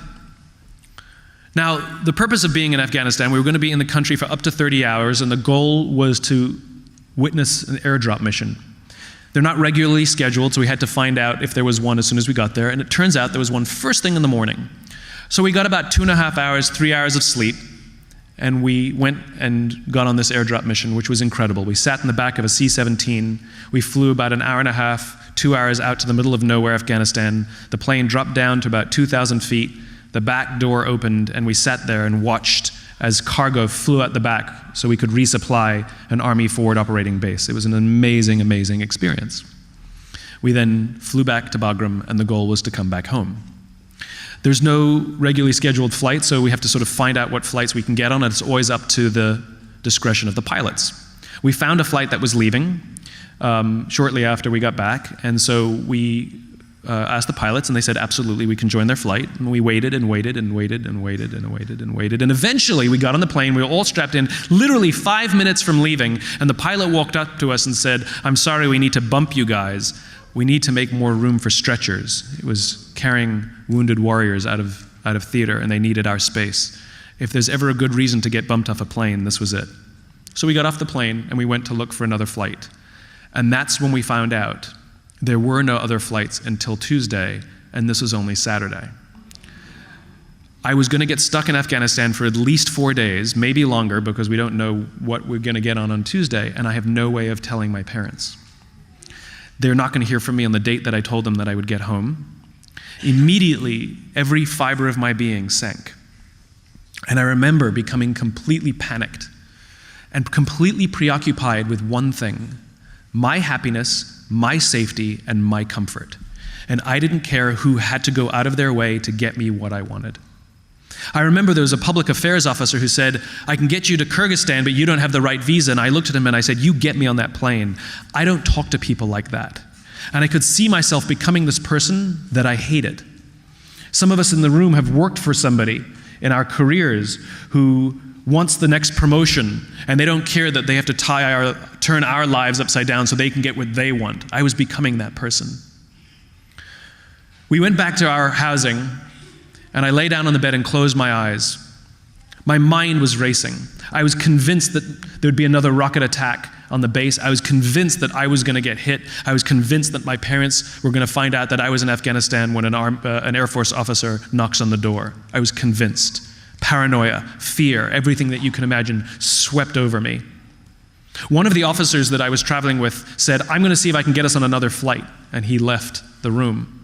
Now, the purpose of being in Afghanistan, we were going to be in the country for up to 30 hours, and the goal was to witness an airdrop mission. They're not regularly scheduled, so we had to find out if there was one as soon as we got there, and it turns out there was one first thing in the morning. So we got about 2.5 hours, 3 hours of sleep, and we went and got on this airdrop mission, which was incredible. We sat in the back of a C-17. We flew about an hour and a half, 2 hours out to the middle of nowhere, Afghanistan. The plane dropped down to about 2,000 feet. The back door opened, and we sat there and watched as cargo flew out the back so we could resupply an Army forward operating base. It was an amazing, amazing experience. We then flew back to Bagram, and the goal was to come back home. There's no regularly scheduled flight, so we have to sort of find out what flights we can get on, and it's always up to the discretion of the pilots. We found a flight that was leaving shortly after we got back, and so we asked the pilots, and they said, absolutely, we can join their flight. And we waited and waited and waited and waited and waited and waited. And eventually we got on the plane, we were all strapped in, literally 5 minutes from leaving, and the pilot walked up to us and said, I'm sorry, we need to bump you guys. We need to make more room for stretchers. It was carrying wounded warriors out of theater, and they needed our space. If there's ever a good reason to get bumped off a plane, this was it. So we got off the plane, and we went to look for another flight. And that's when we found out there were no other flights until Tuesday, and this was only Saturday. I was going to get stuck in Afghanistan for at least 4 days, maybe longer, because we don't know what we're going to get on Tuesday, and I have no way of telling my parents. They're not going to hear from me on the date that I told them that I would get home. Immediately, every fiber of my being sank. And I remember becoming completely panicked and completely preoccupied with one thing: my happiness, my safety, and my comfort. And I didn't care who had to go out of their way to get me what I wanted. I remember there was a public affairs officer who said, I can get you to Kyrgyzstan, but you don't have the right visa. And I looked at him and I said, you get me on that plane. I don't talk to people like that. And I could see myself becoming this person that I hated. Some of us in the room have worked for somebody in our careers who wants the next promotion, and they don't care that they have to turn our lives upside down so they can get what they want. I was becoming that person. We went back to our housing, and I lay down on the bed and closed my eyes. My mind was racing. I was convinced that there would be another rocket attack on the base. I was convinced that I was going to get hit. I was convinced that my parents were going to find out that I was in Afghanistan when an Air Force officer knocks on the door. I was convinced. Paranoia, fear, everything that you can imagine swept over me. One of the officers that I was traveling with said, I'm going to see if I can get us on another flight, and he left the room.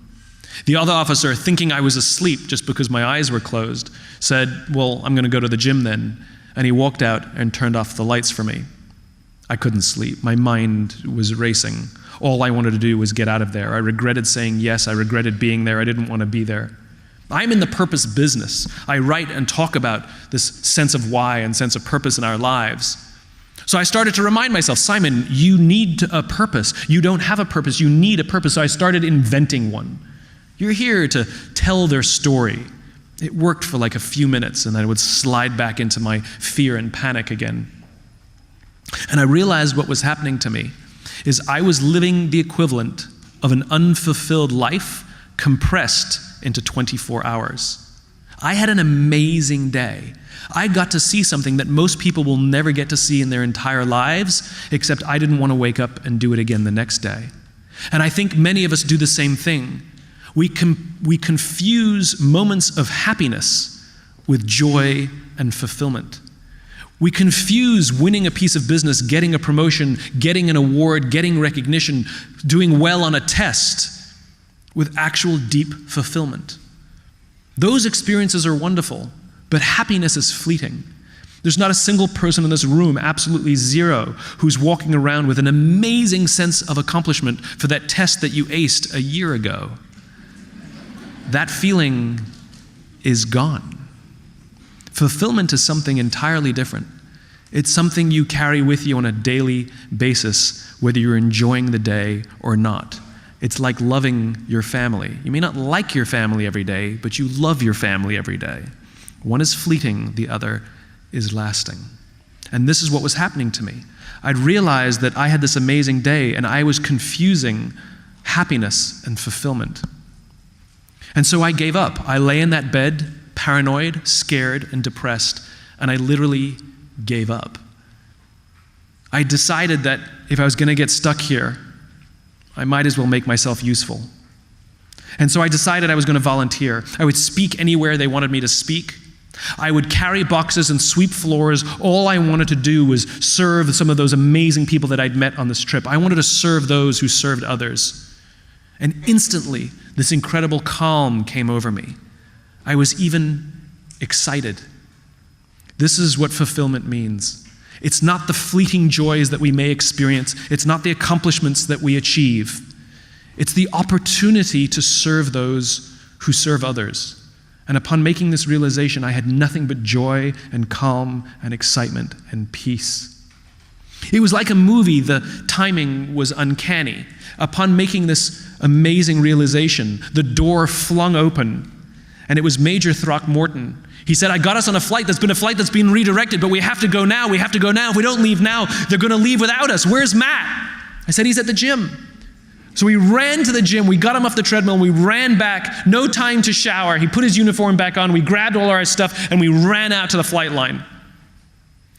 The other officer, thinking I was asleep just because my eyes were closed, said, well, I'm going to go to the gym then. And he walked out and turned off the lights for me. I couldn't sleep. My mind was racing. All I wanted to do was get out of there. I regretted saying yes. I regretted being there. I didn't want to be there. I'm in the purpose business. I write and talk about this sense of why and sense of purpose in our lives. So I started to remind myself, Simon, you need a purpose. You don't have a purpose. You need a purpose. So I started inventing one. You're here to tell their story. It worked for like a few minutes, and then I would slide back into my fear and panic again. And I realized what was happening to me is I was living the equivalent of an unfulfilled life compressed into 24 hours. I had an amazing day. I got to see something that most people will never get to see in their entire lives, except I didn't want to wake up and do it again the next day. And I think many of us do the same thing. We confuse moments of happiness with joy and fulfillment. We confuse winning a piece of business, getting a promotion, getting an award, getting recognition, doing well on a test with actual deep fulfillment. Those experiences are wonderful, but happiness is fleeting. There's not a single person in this room, absolutely zero, who's walking around with an amazing sense of accomplishment for that test that you aced a year ago. That feeling is gone. Fulfillment is something entirely different. It's something you carry with you on a daily basis, whether you're enjoying the day or not. It's like loving your family. You may not like your family every day, but you love your family every day. One is fleeting, the other is lasting. And this is what was happening to me. I'd realized that I had this amazing day, and I was confusing happiness and fulfillment. And so I gave up. I lay in that bed, paranoid, scared, and depressed, and I literally gave up. I decided that if I was going to get stuck here, I might as well make myself useful. And so I decided I was going to volunteer. I would speak anywhere they wanted me to speak. I would carry boxes and sweep floors. All I wanted to do was serve some of those amazing people that I'd met on this trip. I wanted to serve those who served others. And instantly, this incredible calm came over me. I was even excited. This is what fulfillment means. It's not the fleeting joys that we may experience. It's not the accomplishments that we achieve. It's the opportunity to serve those who serve others. And upon making this realization, I had nothing but joy and calm and excitement and peace. It was like a movie. The timing was uncanny. Upon making this amazing realization, the door flung open, and it was Major Throckmorton. He said, I got us on a flight that's been redirected, but we have to go now. We have to go now. If we don't leave now, they're going to leave without us. Where's Matt? I said, he's at the gym. So we ran to the gym. We got him off the treadmill. We ran back. No time to shower. He put his uniform back on. We grabbed all our stuff, and we ran out to the flight line.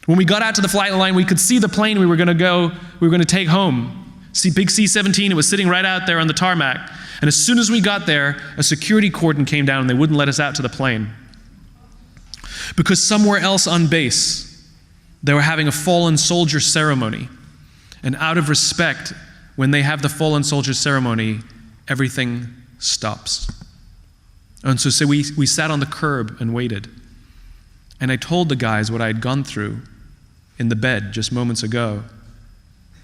When we got out to the flight line, we could see the plane we were going to take home. See, big C-17, it was sitting right out there on the tarmac. And as soon as we got there, a security cordon came down and they wouldn't let us out to the plane. Because somewhere else on base, they were having a fallen soldier ceremony. And out of respect, when they have the fallen soldier ceremony, everything stops. And so we sat on the curb and waited. And I told the guys what I had gone through in the bed just moments ago.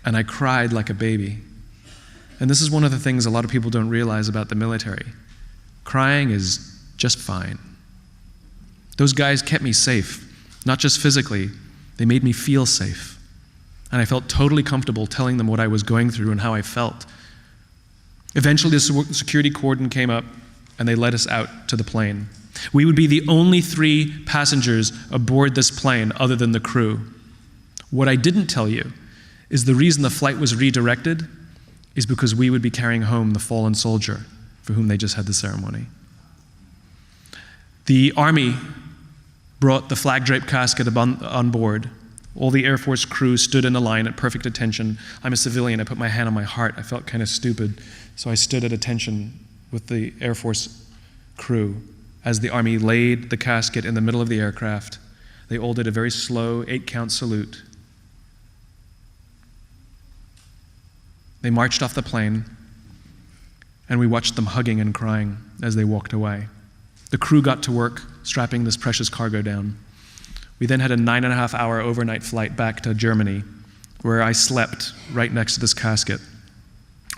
And I cried like a baby. And this is one of the things a lot of people don't realize about the military. Crying is just fine. Those guys kept me safe, not just physically, they made me feel safe. And I felt totally comfortable telling them what I was going through and how I felt. Eventually, the security cordon came up and they let us out to the plane. We would be the only 3 passengers aboard this plane other than the crew. What I didn't tell you is the reason the flight was redirected is because we would be carrying home the fallen soldier for whom they just had the ceremony. The Army brought the flag-draped casket on board. All the Air Force crew stood in a line at perfect attention. I'm a civilian. I put my hand on my heart. I felt kind of stupid, so I stood at attention with the Air Force crew as the Army laid the casket in the middle of the aircraft. They all did a very slow 8-count salute. They marched off the plane, and we watched them hugging and crying as they walked away. The crew got to work strapping this precious cargo down. We then had a 9.5-hour overnight flight back to Germany, where I slept right next to this casket.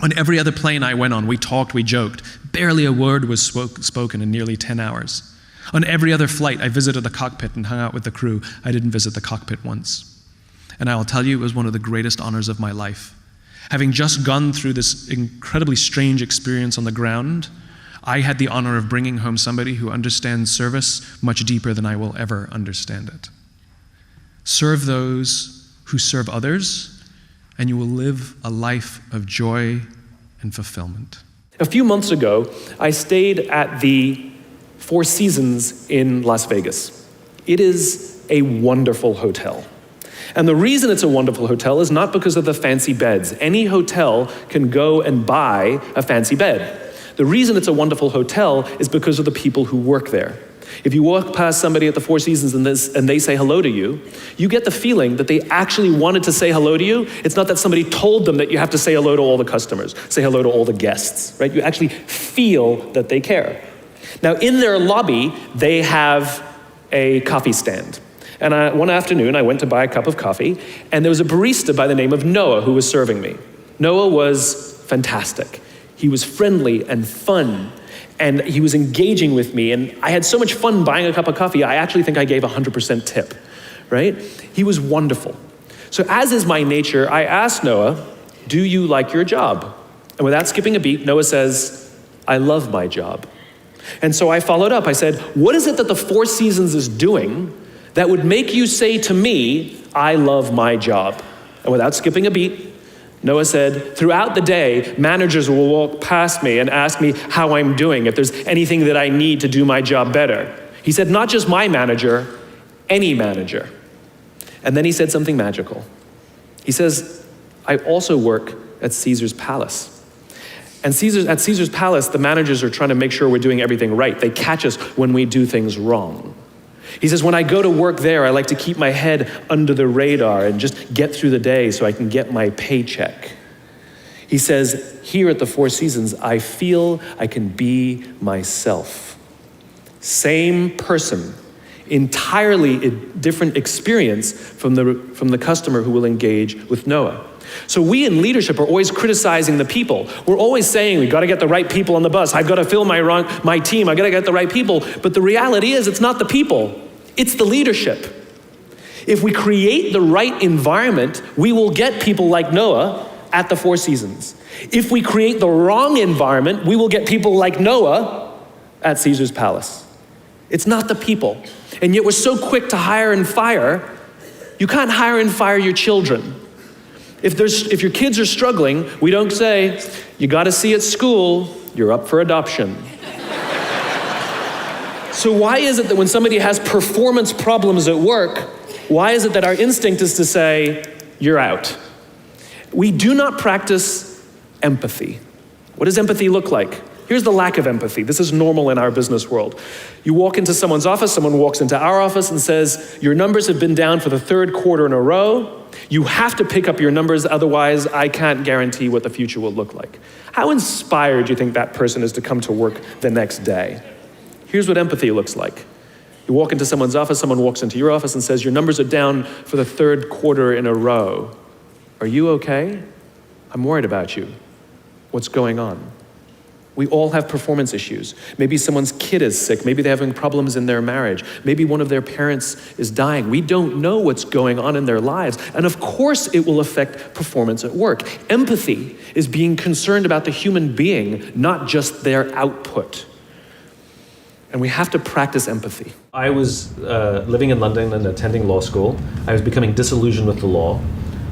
On every other plane I went on, we talked, we joked. Barely a word was spoken in nearly 10 hours. On every other flight, I visited the cockpit and hung out with the crew. I didn't visit the cockpit once. And I will tell you, it was one of the greatest honors of my life. Having just gone through this incredibly strange experience on the ground, I had the honor of bringing home somebody who understands service much deeper than I will ever understand it. Serve those who serve others, and you will live a life of joy and fulfillment. A few months ago, I stayed at the Four Seasons in Las Vegas. It is a wonderful hotel. And the reason it's a wonderful hotel is not because of the fancy beds. Any hotel can go and buy a fancy bed. The reason it's a wonderful hotel is because of the people who work there. If you walk past somebody at the Four Seasons and they say hello to you, you get the feeling that they actually wanted to say hello to you. It's not that somebody told them that you have to say hello to all the customers, say hello to all the guests, right? You actually feel that they care. Now, in their lobby, they have a coffee stand. And one afternoon, I went to buy a cup of coffee, and there was a barista by the name of Noah who was serving me. Noah was fantastic. He was friendly and fun, and he was engaging with me, and I had so much fun buying a cup of coffee, I actually think I gave 100% tip, right? He was wonderful. So as is my nature, I asked Noah, do you like your job? And without skipping a beat, Noah says, I love my job. And so I followed up. I said, what is it that the Four Seasons is doing that would make you say to me, I love my job? And without skipping a beat, Noah said, throughout the day, managers will walk past me and ask me how I'm doing, if there's anything that I need to do my job better. He said, not just my manager, any manager. And then he said something magical. He says, I also work at Caesar's Palace. And at Caesar's Palace, the managers are trying to make sure we're doing everything right. They catch us when we do things wrong. He says, when I go to work there, I like to keep my head under the radar and just get through the day so I can get my paycheck. He says, here at the Four Seasons, I feel I can be myself. Same person, entirely different experience from the customer who will engage with Noah. So we in leadership are always criticizing the people. We're always saying, we've got to get the right people on the bus. I've got to fill my team. I've got to get the right people. But the reality is, it's not the people. It's the leadership. If we create the right environment, we will get people like Noah at the Four Seasons. If we create the wrong environment, we will get people like Noah at Caesar's palace. It's not the people. And yet we're so quick to hire and fire. You can't hire and fire your children. If your kids are struggling, we don't say, you got a C at school, you're up for adoption. So why is it that when somebody has performance problems at work, why is it that our instinct is to say, you're out? We do not practice empathy. What does empathy look like? Here's the lack of empathy. This is normal in our business world. You walk into someone's office, someone walks into our office and says, your numbers have been down for the third quarter in a row. You have to pick up your numbers, otherwise I can't guarantee what the future will look like. How inspired do you think that person is to come to work the next day? Here's what empathy looks like. You walk into someone's office, someone walks into your office and says, your numbers are down for the third quarter in a row. Are you okay? I'm worried about you. What's going on? We all have performance issues. Maybe someone's kid is sick. Maybe they're having problems in their marriage. Maybe one of their parents is dying. We don't know what's going on in their lives. And of course it will affect performance at work. Empathy is being concerned about the human being, not just their output. And we have to practice empathy. I was living in London and attending law school. I was becoming disillusioned with the law.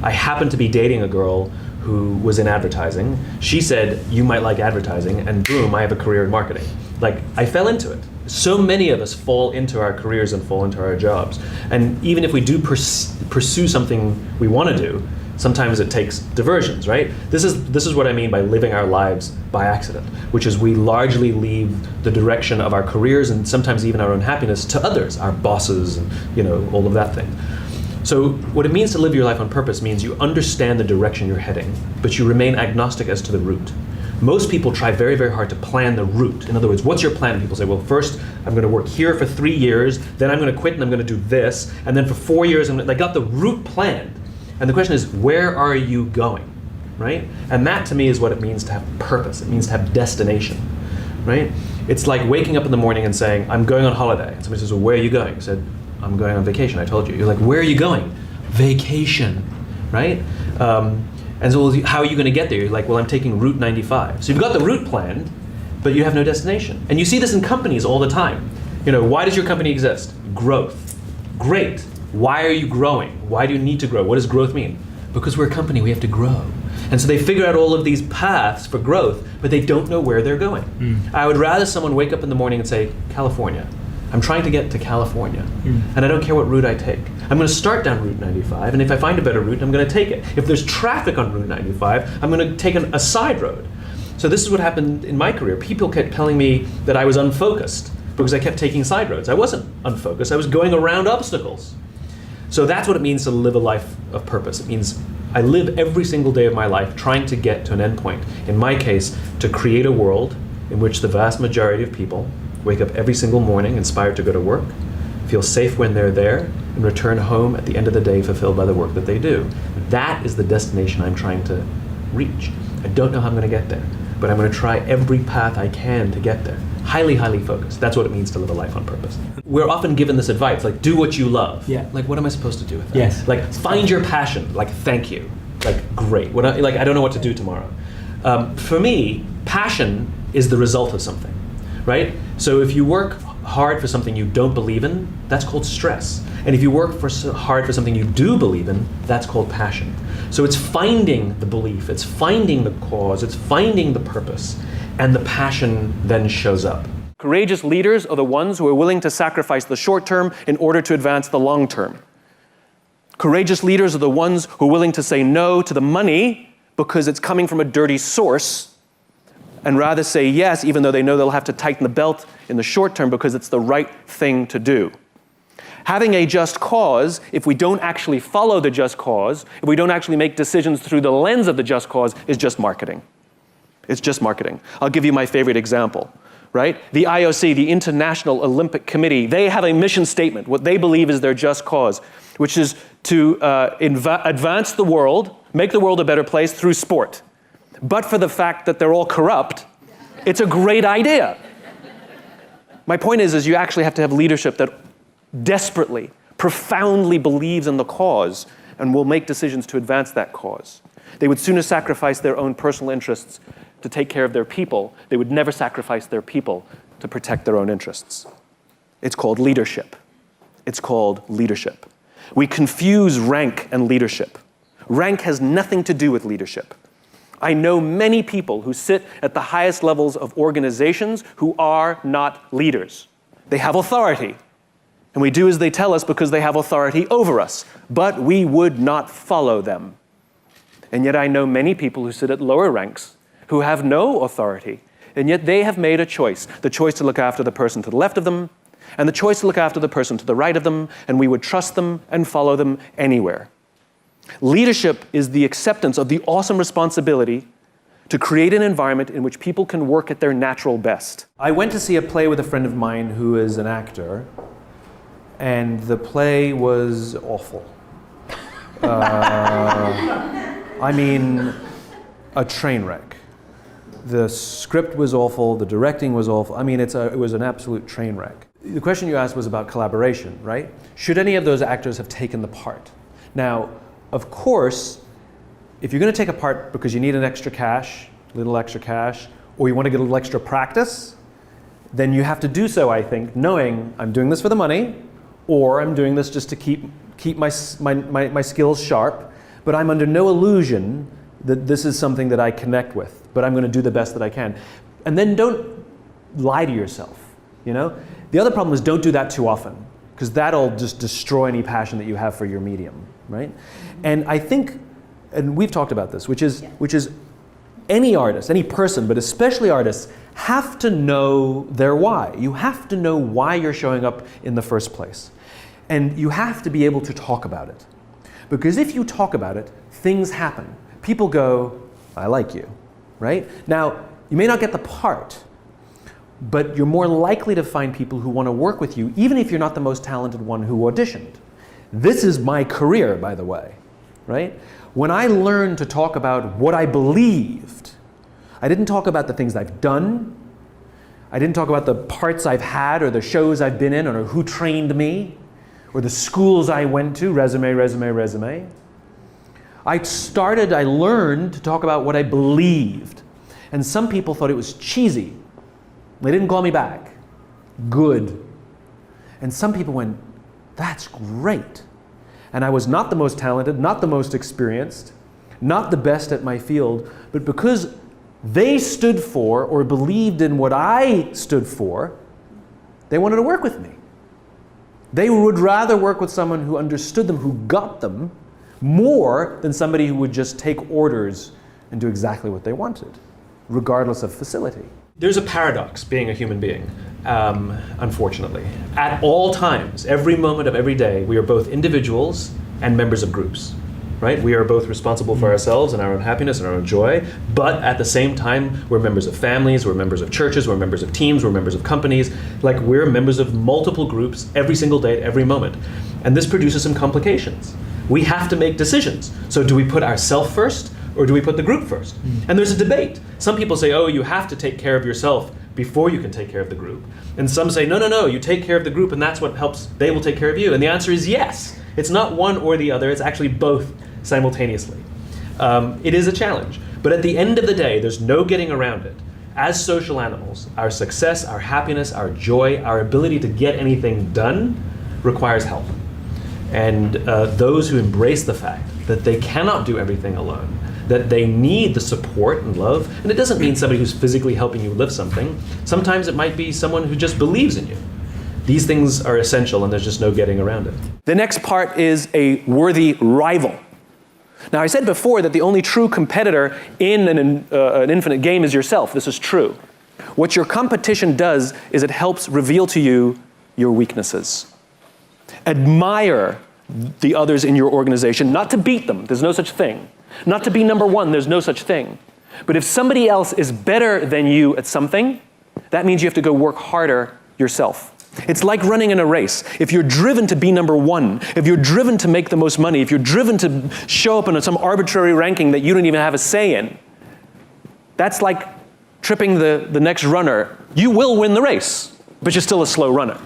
I happened to be dating a girl who was in advertising. She said, you might like advertising, and boom, I have a career in marketing. Like, I fell into it. So many of us fall into our careers and fall into our jobs. And even if we do pursue something we want to do, sometimes it takes diversions, right? This is what I mean by living our lives by accident, which is we largely leave the direction of our careers and sometimes even our own happiness to others, our bosses and all of that thing. So what it means to live your life on purpose means you understand the direction you're heading, but you remain agnostic as to the route. Most people try very, very hard to plan the route. In other words, what's your plan? People say, well, first I'm going to work here for 3 years, then I'm going to quit and I'm going to do this, and then for 4 years, they got the route planned. And the question is, where are you going, right? And that to me is what it means to have purpose. It means to have destination, right? It's like waking up in the morning and saying, I'm going on holiday. And somebody says, well, where are you going? I said, I'm going on vacation, I told you. You're like, where are you going? Vacation, right? And so how are you going to get there? You're like, well, I'm taking Route 95. So you've got the route planned, but you have no destination. And you see this in companies all the time. Why does your company exist? Growth. Great. Why are you growing? Why do you need to grow? What does growth mean? Because we're a company, we have to grow. And so they figure out all of these paths for growth, but they don't know where they're going. I would rather someone wake up in the morning and say, California. I'm trying to get to California, and I don't care what route I take. I'm going to start down Route 95, and if I find a better route, I'm going to take it. If there's traffic on Route 95, I'm going to take a side road. So this is what happened in my career. People kept telling me that I was unfocused because I kept taking side roads. I wasn't unfocused. I was going around obstacles. So that's what it means to live a life of purpose. It means I live every single day of my life trying to get to an endpoint. In my case, to create a world in which the vast majority of people wake up every single morning inspired to go to work, feel safe when they're there, and return home at the end of the day fulfilled by the work that they do. That is the destination I'm trying to reach. I don't know how I'm going to get there, but I'm going to try every path I can to get there. Highly, highly focused. That's what it means to live a life on purpose. We're often given this advice, like, do what you love. Yeah. Like, what am I supposed to do with that? Yes. Like, find your passion. Like, thank you. Like, great. I don't know what to do tomorrow. For me, passion is the result of something, right? So if you work hard for something you don't believe in, that's called stress. And if you work hard for something you do believe in, that's called passion. So it's finding the belief, it's finding the cause, it's finding the purpose, and the passion then shows up. Courageous leaders are the ones who are willing to sacrifice the short term in order to advance the long term. Courageous leaders are the ones who are willing to say no to the money because it's coming from a dirty source, and rather say yes, even though they know they'll have to tighten the belt in the short term because it's the right thing to do. Having a just cause, if we don't actually follow the just cause, if we don't actually make decisions through the lens of the just cause, is just marketing. It's just marketing. I'll give you my favorite example, right? The IOC, the International Olympic Committee, they have a mission statement, what they believe is their just cause, which is to advance the world, make the world a better place through sport. But for the fact that they're all corrupt, it's a great idea. My point is you actually have to have leadership that desperately profoundly believes in the cause and will make decisions to advance that cause. They would sooner sacrifice their own personal interests to take care of their people. They would never sacrifice their people to protect their own interests. It's called leadership. It's called leadership. We confuse rank and leadership. Rank has nothing to do with leadership. I know many people who sit at the highest levels of organizations who are not leaders. They have authority, and we do as they tell us because they have authority over us, but we would not follow them. And yet I know many people who sit at lower ranks who have no authority, and yet they have made a choice, the choice to look after the person to the left of them, and the choice to look after the person to the right of them, and we would trust them and follow them anywhere. Leadership is the acceptance of the awesome responsibility to create an environment in which people can work at their natural best. I went to see a play with a friend of mine who is an actor, and the play was awful. I mean, a train wreck. The script was awful, the directing was awful. I mean, it was an absolute train wreck. The question you asked was about collaboration, right? Should any of those actors have taken the part? Now, of course, if you're going to take a part because you need an extra cash, little extra cash, or you want to get a little extra practice, then you have to do so, I think, knowing I'm doing this for the money, or I'm doing this just to keep my skills sharp, but I'm under no illusion that this is something that I connect with, but I'm going to do the best that I can. And then don't lie to yourself, you know? The other problem is don't do that too often, because that'll just destroy any passion that you have for your medium, right? And I think, and we've talked about this, which is any artist, any person, but especially artists, have to know their why. You have to know why you're showing up in the first place. And you have to be able to talk about it. Because if you talk about it, things happen. People go, I like you, right? Now, you may not get the part, but you're more likely to find people who want to work with you, even if you're not the most talented one who auditioned. This is my career, by the way, right? When I learned to talk about what I believed, I didn't talk about the things I've done. I didn't talk about the parts I've had or the shows I've been in or who trained me or the schools I went to, resume. I learned to talk about what I believed. And some people thought it was cheesy. They didn't call me back. Good. And some people went, that's great. And I was not the most talented, not the most experienced, not the best at my field, but because they stood for or believed in what I stood for, they wanted to work with me. They would rather work with someone who understood them, who got them, more than somebody who would just take orders and do exactly what they wanted, regardless of facility. There's a paradox being a human being, unfortunately. At all times, every moment of every day, we are both individuals and members of groups, right? We are both responsible for ourselves and our own happiness and our own joy, but at the same time, we're members of families, we're members of churches, we're members of teams, we're members of companies. Like, we're members of multiple groups every single day, at every moment. And this produces some complications. We have to make decisions. So do we put ourselves first, or do we put the group first? And there's a debate. Some people say, oh, you have to take care of yourself before you can take care of the group. And some say, no, you take care of the group and that's what helps, they will take care of you. And the answer is yes. It's not one or the other, it's actually both simultaneously. It is a challenge. But at the end of the day, there's no getting around it. As social animals, our success, our happiness, our joy, our ability to get anything done requires help. And those who embrace the fact that they cannot do everything alone, that they need the support and love, and it doesn't mean somebody who's physically helping you lift something. Sometimes it might be someone who just believes in you. These things are essential and there's just no getting around it. The next part is a worthy rival. Now, I said before that the only true competitor in an infinite game is yourself. This is true. What your competition does is it helps reveal to you your weaknesses. Admire the others in your organization, not to beat them, there's no such thing. Not to be number one, there's no such thing. But if somebody else is better than you at something, that means you have to go work harder yourself. It's like running in a race. If you're driven to be number one, if you're driven to make the most money, if you're driven to show up in some arbitrary ranking that you don't even have a say in, that's like tripping the next runner. You will win the race, but you're still a slow runner.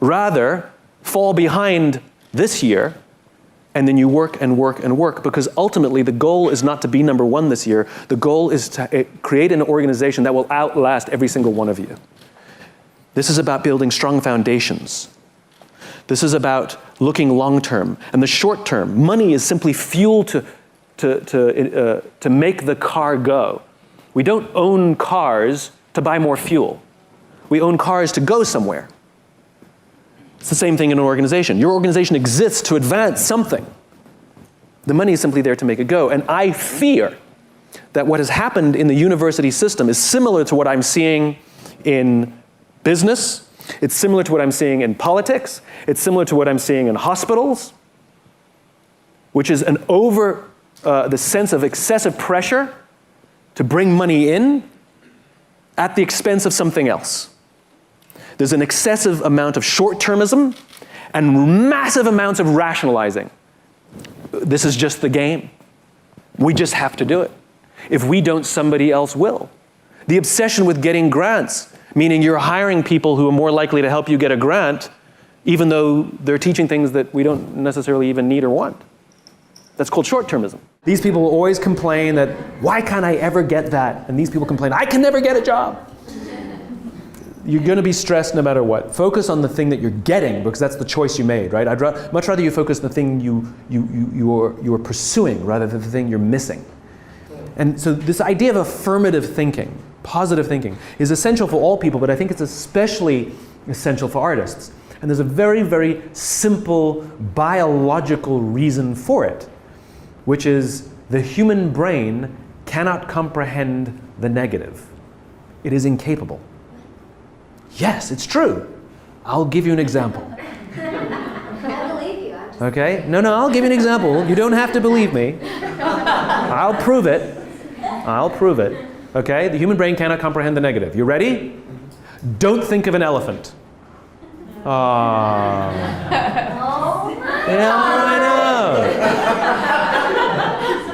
Rather, fall behind this year, and then you work and work and work, because ultimately the goal is not to be number one this year. The goal is to create an organization that will outlast every single one of you. This is about building strong foundations. This is about looking long-term. And the short-term, money is simply fuel to make the car go. We don't own cars to buy more fuel. We own cars to go somewhere. It's the same thing in an organization. Your organization exists to advance something. The money is simply there to make it go. And I fear that what has happened in the university system is similar to what I'm seeing in business. It's similar to what I'm seeing in politics. It's similar to what I'm seeing in hospitals, which is the sense of excessive pressure to bring money in at the expense of something else. There's an excessive amount of short-termism and massive amounts of rationalizing. This is just the game. We just have to do it. If we don't, somebody else will. The obsession with getting grants, meaning you're hiring people who are more likely to help you get a grant, even though they're teaching things that we don't necessarily even need or want. That's called short-termism. These people will always complain that, why can't I ever get that? And these people complain, I can never get a job. You're going to be stressed no matter what. Focus on the thing that you're getting, because that's the choice you made, right? I'd much rather you focus on the thing you are pursuing rather than the thing you're missing. And so this idea of affirmative thinking, positive thinking, is essential for all people, but I think it's especially essential for artists. And there's a very, very simple biological reason for it, which is the human brain cannot comprehend the negative. It is incapable. Yes, it's true. I'll give you an example. I believe you. Okay? No, I'll give you an example. You don't have to believe me. I'll prove it. Okay? The human brain cannot comprehend the negative. You ready? Don't think of an elephant. Oh. I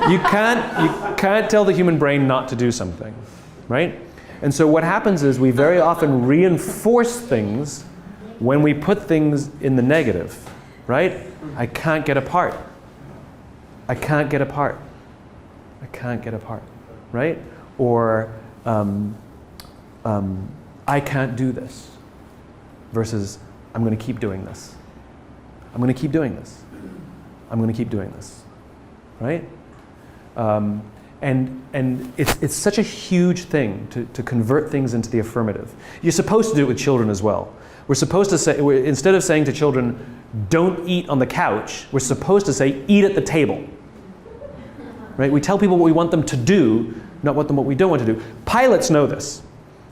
know. You can't tell the human brain not to do something, right? And so what happens is we very often reinforce things when we put things in the negative, right? I can't get apart. I can't get apart. I can't get apart, right? Or I can't do this versus I'm going to keep doing this. I'm going to keep doing this. I'm going to keep doing this, right? And it's such a huge thing to convert things into the affirmative. You're supposed to do it with children as well. We're supposed to say, instead of saying to children, don't eat on the couch, we're supposed to say, eat at the table. Right? We tell people what we want them to do, not what we don't want to do. Pilots know this,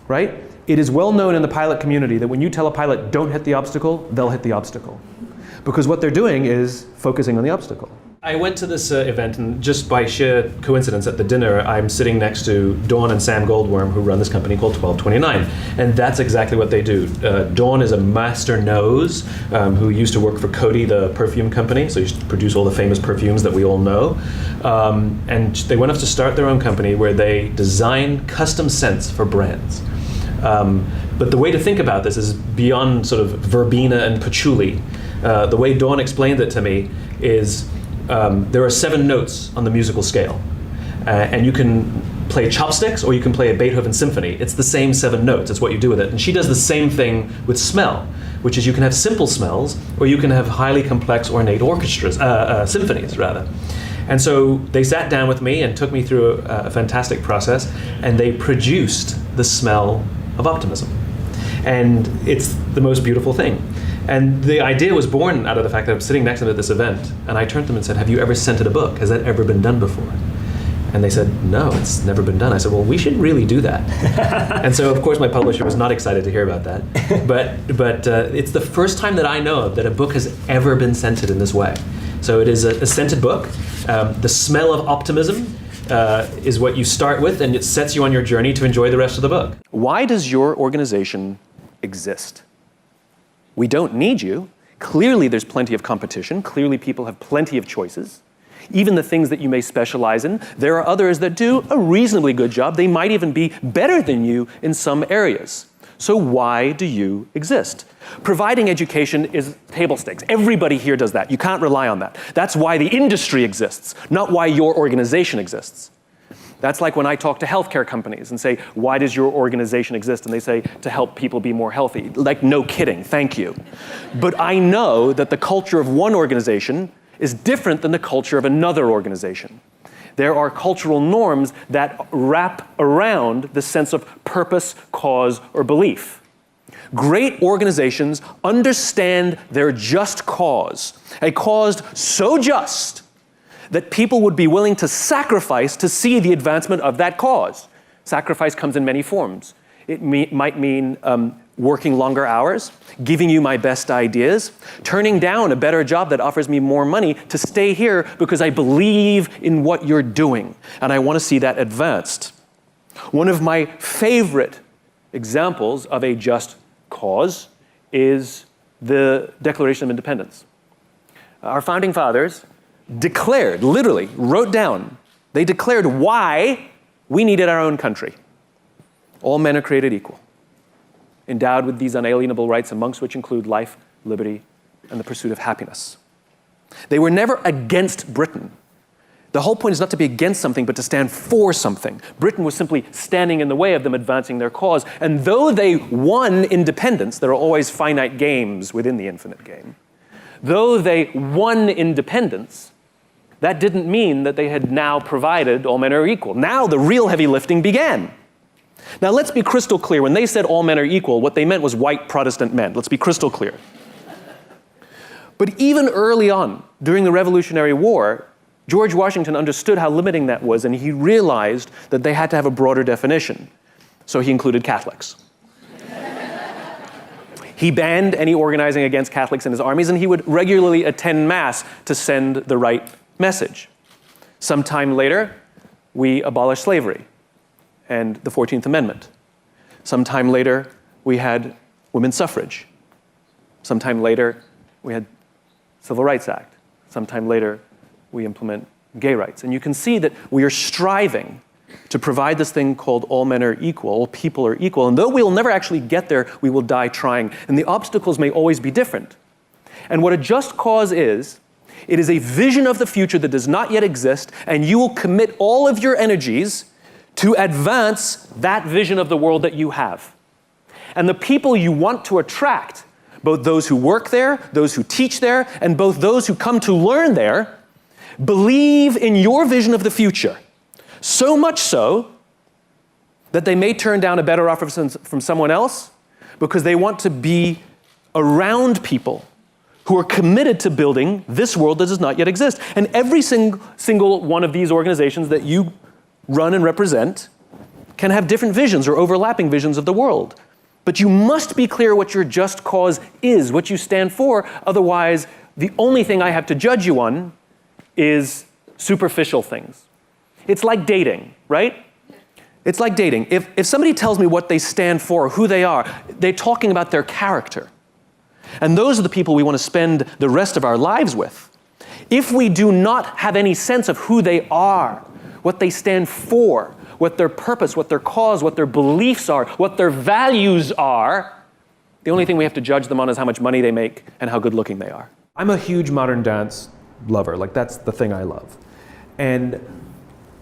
right? It is well known in the pilot community that when you tell a pilot, don't hit the obstacle, they'll hit the obstacle. Because what they're doing is focusing on the obstacle. I went to this event, and just by sheer coincidence at the dinner, I'm sitting next to Dawn and Sam Goldworm, who run this company called 1229. And that's exactly what they do. Dawn is a master nose who used to work for Coty, the perfume company, so he used to produce all the famous perfumes that we all know. And they went off to start their own company where they design custom scents for brands. But the way to think about this is beyond sort of verbena and patchouli. The way Dawn explained it to me is there are 7 notes on the musical scale. And you can play chopsticks or you can play a Beethoven symphony. It's the same 7 notes. It's what you do with it. And she does the same thing with smell, which is you can have simple smells or you can have highly complex ornate orchestras, symphonies rather. And so they sat down with me and took me through a fantastic process, and they produced the smell of optimism. And it's the most beautiful thing. And the idea was born out of the fact that I'm sitting next to them at this event, and I turned to them and said, have you ever scented a book? Has that ever been done before? And they said, no, it's never been done. I said, well, we should really do that. And so, of course, my publisher was not excited to hear about that. But it's the first time that I know of that a book has ever been scented in this way. So it is a scented book. The smell of optimism is what you start with, and it sets you on your journey to enjoy the rest of the book. Why does your organization exist? We don't need you. Clearly there's plenty of competition. Clearly people have plenty of choices. Even the things that you may specialize in, there are others that do a reasonably good job. They might even be better than you in some areas. So why do you exist? Providing education is table stakes. Everybody here does that. You can't rely on that. That's why the industry exists, not why your organization exists. That's like when I talk to healthcare companies and say, why does your organization exist? And they say, to help people be more healthy. Like, no kidding, thank you. But I know that the culture of one organization is different than the culture of another organization. There are cultural norms that wrap around the sense of purpose, cause, or belief. Great organizations understand their just cause, a cause so just that people would be willing to sacrifice to see the advancement of that cause. Sacrifice comes in many forms. It might mean working longer hours, giving you my best ideas, turning down a better job that offers me more money to stay here because I believe in what you're doing and I want to see that advanced. One of my favorite examples of a just cause is the Declaration of Independence. Our founding fathers declared, literally wrote down, they declared why we needed our own country. All men are created equal, endowed with these unalienable rights, amongst which include life, liberty, and the pursuit of happiness. They were never against Britain. The whole point is not to be against something, but to stand for something. Britain was simply standing in the way of them advancing their cause. And though they won independence, there are always finite games within the infinite game. Though they won independence, that didn't mean that they had now provided all men are equal. Now the real heavy lifting began. Now let's be crystal clear. When they said all men are equal, what they meant was white Protestant men. Let's be crystal clear. But even early on, during the Revolutionary War, George Washington understood how limiting that was, and he realized that they had to have a broader definition. So he included Catholics. He banned any organizing against Catholics in his armies, and he would regularly attend Mass to send the right message. Sometime later, we abolished slavery and the 14th Amendment. Sometime later, we had women's suffrage. Sometime later, we had Civil Rights Act. Sometime later, we implement gay rights. And you can see that we are striving to provide this thing called all men are equal, all people are equal. And though we will never actually get there, we will die trying. And the obstacles may always be different. And what a just cause is, it is a vision of the future that does not yet exist, and you will commit all of your energies to advance that vision of the world that you have. And the people you want to attract, both those who work there, those who teach there, and both those who come to learn there, believe in your vision of the future. So much so that they may turn down a better offer from someone else because they want to be around people who are committed to building this world that does not yet exist. And every single one of these organizations that you run and represent can have different visions or overlapping visions of the world. But you must be clear what your just cause is, what you stand for. Otherwise, the only thing I have to judge you on is superficial things. It's like dating, right? It's like dating. If somebody tells me what they stand for, who they are, they're talking about their character. And those are the people we want to spend the rest of our lives with. If we do not have any sense of who they are, what they stand for, what their purpose, what their cause, what their beliefs are, what their values are, the only thing we have to judge them on is how much money they make and how good looking they are. I'm a huge modern dance lover. Like, that's the thing I love. And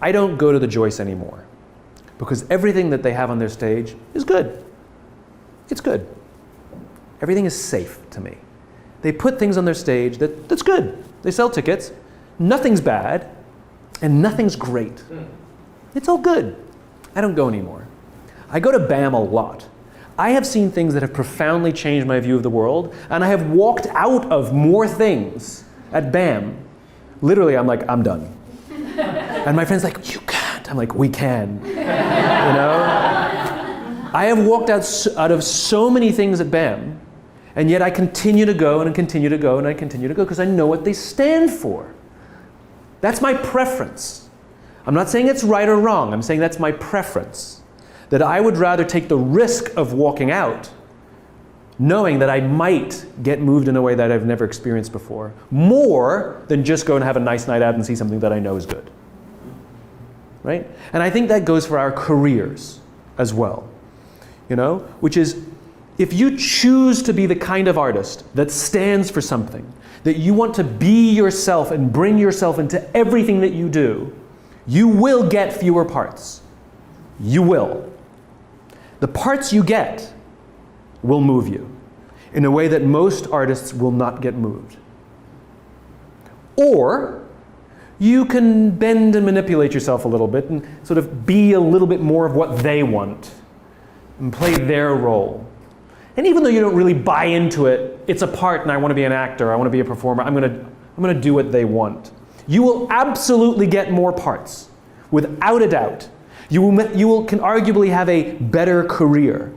I don't go to the Joyce anymore because everything that they have on their stage is good. It's good. Everything is safe to me. They put things on their stage that's good. They sell tickets. Nothing's bad and nothing's great. It's all good. I don't go anymore. I go to BAM a lot. I have seen things that have profoundly changed my view of the world, and I have walked out of more things at BAM. Literally, I'm like, I'm done. And my friend's like, you can't. I'm like, we can. You know? I have walked out of so many things at BAM, and yet I continue to go and continue to go and I continue to go because I know what they stand for. That's my preference. I'm not saying it's right or wrong. I'm saying that's my preference. That I would rather take the risk of walking out knowing that I might get moved in a way that I've never experienced before, more than just go and have a nice night out and see something that I know is good. Right? And I think that goes for our careers as well. which is if you choose to be the kind of artist that stands for something, that you want to be yourself and bring yourself into everything that you do, you will get fewer parts. You will. The parts you get will move you in a way that most artists will not get moved. Or you can bend and manipulate yourself a little bit and sort of be a little bit more of what they want and play their role. And even though you don't really buy into it, it's a part and I want to be an actor, I want to be a performer, I'm going to do what they want. You will absolutely get more parts, without a doubt. You can arguably have a better career.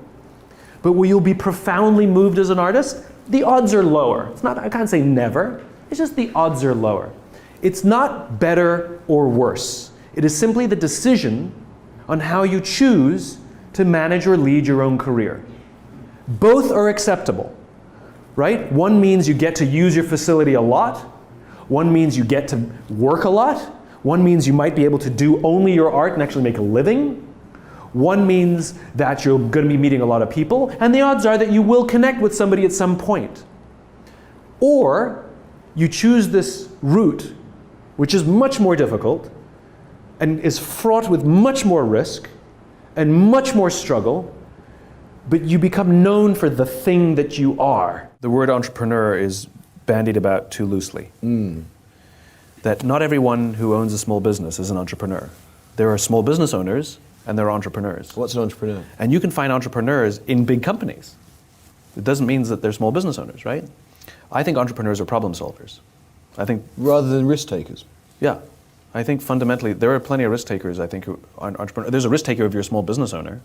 But will you be profoundly moved as an artist? The odds are lower. I can't say never. It's just the odds are lower. It's not better or worse. It is simply the decision on how you choose to manage or lead your own career. Both are acceptable, right? One means you get to use your facility a lot. One means you get to work a lot. One means you might be able to do only your art and actually make a living. One means that you're going to be meeting a lot of people, and the odds are that you will connect with somebody at some point. Or you choose this route, which is much more difficult and is fraught with much more risk and much more struggle, but you become known for the thing that you are. The word entrepreneur is bandied about too loosely. That not everyone who owns a small business is an entrepreneur. There are small business owners and there are entrepreneurs. What's an entrepreneur? And you can find entrepreneurs in big companies. It doesn't mean that they're small business owners, right? I think entrepreneurs are problem solvers. I think rather than risk takers. Yeah. I think fundamentally there are plenty of risk takers, I think, who are entrepreneurs. There's a risk taker if you're a small business owner,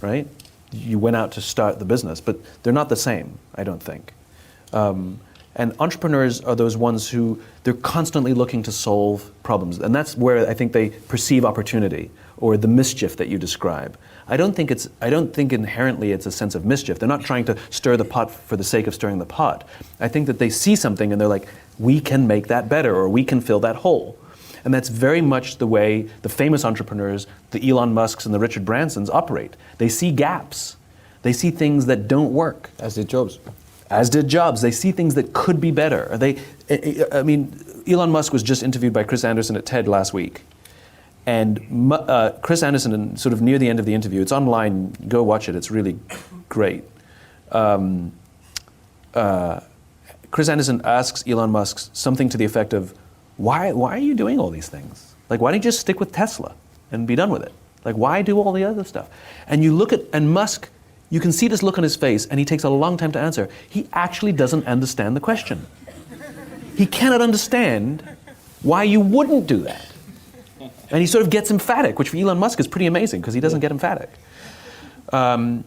right? You went out to start the business, but they're not the same, I don't think. And entrepreneurs are those ones who they're constantly looking to solve problems. And that's where I think they perceive opportunity or the mischief that you describe. I don't think inherently it's a sense of mischief. They're not trying to stir the pot for the sake of stirring the pot. I think that they see something and they're like, we can make that better or we can fill that hole. And that's very much the way the famous entrepreneurs, the Elon Musks and the Richard Bransons operate. They see gaps. They see things that don't work. As did Jobs. As did Jobs. They see things that could be better. Elon Musk was just interviewed by Chris Anderson at TED last week. And Chris Anderson, sort of near the end of the interview, it's online, go watch it, it's really great. Chris Anderson asks Elon Musk something to the effect of, why are you doing all these things? Like, why don't you just stick with Tesla and be done with it? Like, why do all the other stuff? And you look at, and Musk, you can see this look on his face, and he takes a long time to answer. He actually doesn't understand the question. He cannot understand why you wouldn't do that. And he sort of gets emphatic, which for Elon Musk is pretty amazing, because he doesn't get emphatic. But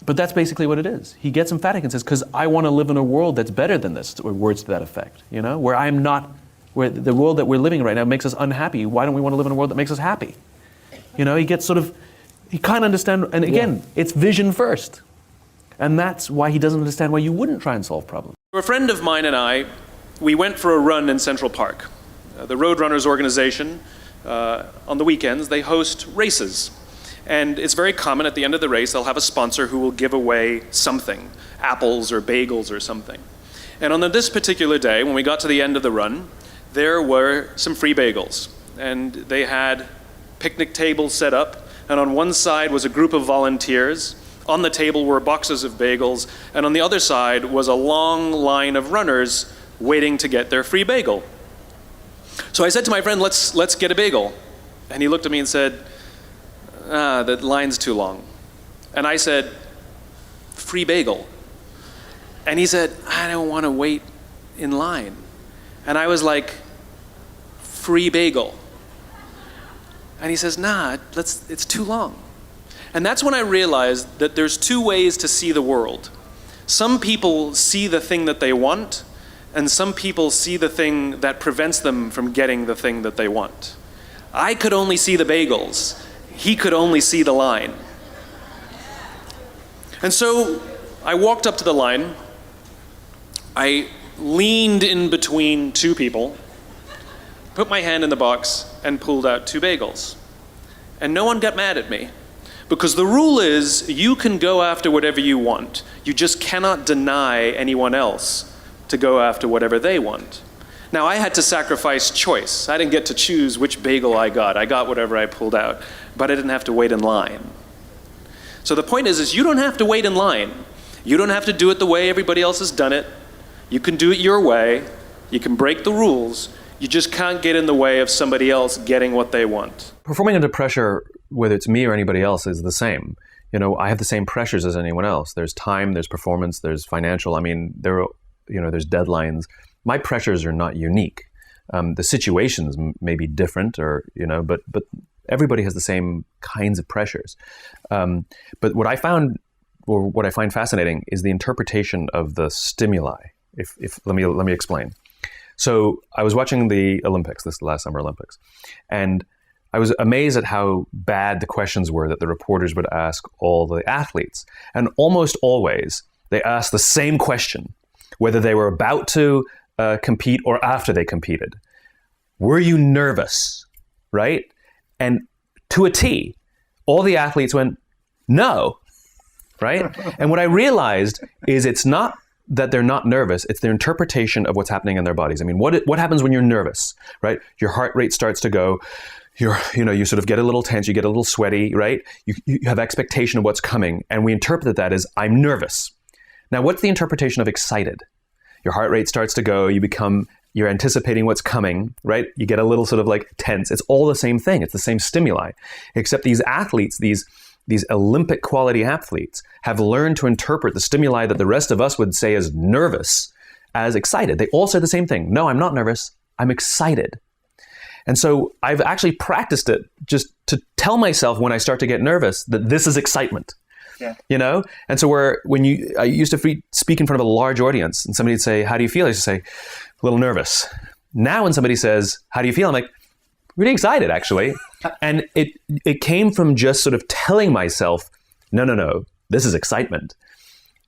that's basically what it is. He gets emphatic and says, because I want to live in a world that's better than this, or words to that effect, where I'm not, where the world that we're living in right now makes us unhappy. Why don't we want to live in a world that makes us happy? He gets sort of, he can't understand, and again, it's vision first. And that's why he doesn't understand why you wouldn't try and solve problems. A friend of mine and I, we went for a run in Central Park. The Roadrunners organization, on the weekends, they host races. And it's very common at the end of the race, they'll have a sponsor who will give away something, apples or bagels or something. And on this particular day, when we got to the end of the run, there were some free bagels. And they had picnic tables set up, and on one side was a group of volunteers. On the table were boxes of bagels, and on the other side was a long line of runners waiting to get their free bagel. So I said to my friend, let's get a bagel. And he looked at me and said, the line's too long. And I said, free bagel. And he said, I don't want to wait in line. And I was like, free bagel. And he says, it's too long. And that's when I realized that there's two ways to see the world. Some people see the thing that they want, and some people see the thing that prevents them from getting the thing that they want. I could only see the bagels. He could only see the line. And so I walked up to the line. I leaned in between two people, put my hand in the box, and pulled out two bagels. And no one got mad at me. Because the rule is you can go after whatever you want. You just cannot deny anyone else to go after whatever they want. Now, I had to sacrifice choice. I didn't get to choose which bagel I got. I got whatever I pulled out, but I didn't have to wait in line. So the point is you don't have to wait in line. You don't have to do it the way everybody else has done it. You can do it your way. You can break the rules. You just can't get in the way of somebody else getting what they want. Performing under pressure, whether it's me or anybody else, is the same. You know, I have the same pressures as anyone else. There's time, there's performance, there's financial. I mean, there's deadlines. My pressures are not unique. The situations may be different, but everybody has the same kinds of pressures. But what I found, or what I find fascinating, is the interpretation of the stimuli. Let me explain. So I was watching the Olympics, this last Summer Olympics, and I was amazed at how bad the questions were that the reporters would ask all the athletes. And almost always, they asked the same question, whether they were about to compete or after they competed. Were you nervous, right? And to a T, all the athletes went, no, right? And what I realized is it's not that they're not nervous, it's their interpretation of what's happening in their bodies. I mean, what happens when you're nervous, right? Your heart rate starts to go, you sort of get a little tense, you get a little sweaty, right? You have expectation of what's coming, and we interpret that as, I'm nervous. Now, what's the interpretation of excited? Your heart rate starts to go, you're anticipating what's coming, right? You get a little sort of like tense. It's all the same thing. It's the same stimuli, except these athletes, these Olympic quality athletes, have learned to interpret the stimuli that the rest of us would say is nervous as excited. They all say the same thing. No, I'm not nervous. I'm excited. And so I've actually practiced it just to tell myself when I start to get nervous that this is excitement. Yeah. And so I used to speak in front of a large audience, and somebody would say, how do you feel? I used to say, a little nervous. Now when somebody says, how do you feel? I'm like, really excited, actually. And it came from just sort of telling myself, no, this is excitement.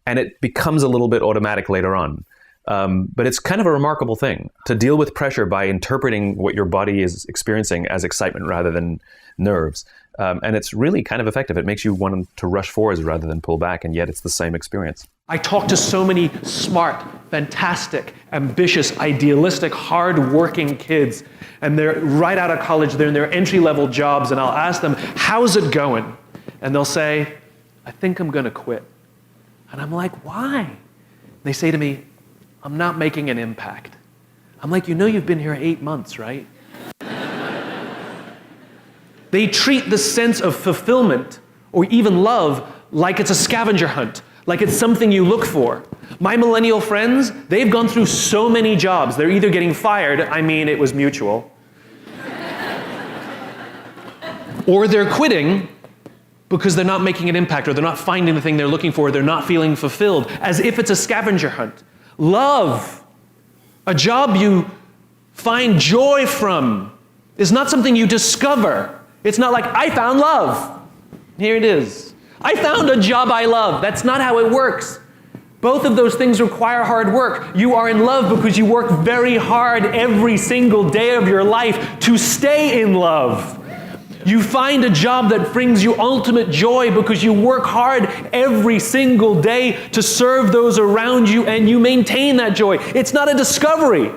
And it becomes a little bit automatic later on. But it's kind of a remarkable thing to deal with pressure by interpreting what your body is experiencing as excitement rather than nerves. And it's really kind of effective. It makes you want to rush forwards rather than pull back, and yet it's the same experience. I talk to so many smart, fantastic, ambitious, idealistic, hard-working kids, and they're right out of college, they're in their entry-level jobs, and I'll ask them, how's it going? And they'll say, I think I'm going to quit. And I'm like, why? They say to me, I'm not making an impact. I'm like, you've been here 8 months, right? They treat the sense of fulfillment or even love like it's a scavenger hunt, like it's something you look for. My millennial friends, they've gone through so many jobs. They're either getting fired, it was mutual, or they're quitting because they're not making an impact, or they're not finding the thing they're looking for, or they're not feeling fulfilled, as if it's a scavenger hunt. Love, a job you find joy from, is not something you discover. It's not like, I found love. Here it is. I found a job I love. That's not how it works. Both of those things require hard work. You are in love because you work very hard every single day of your life to stay in love. You find a job that brings you ultimate joy because you work hard every single day to serve those around you, and you maintain that joy. It's not a discovery.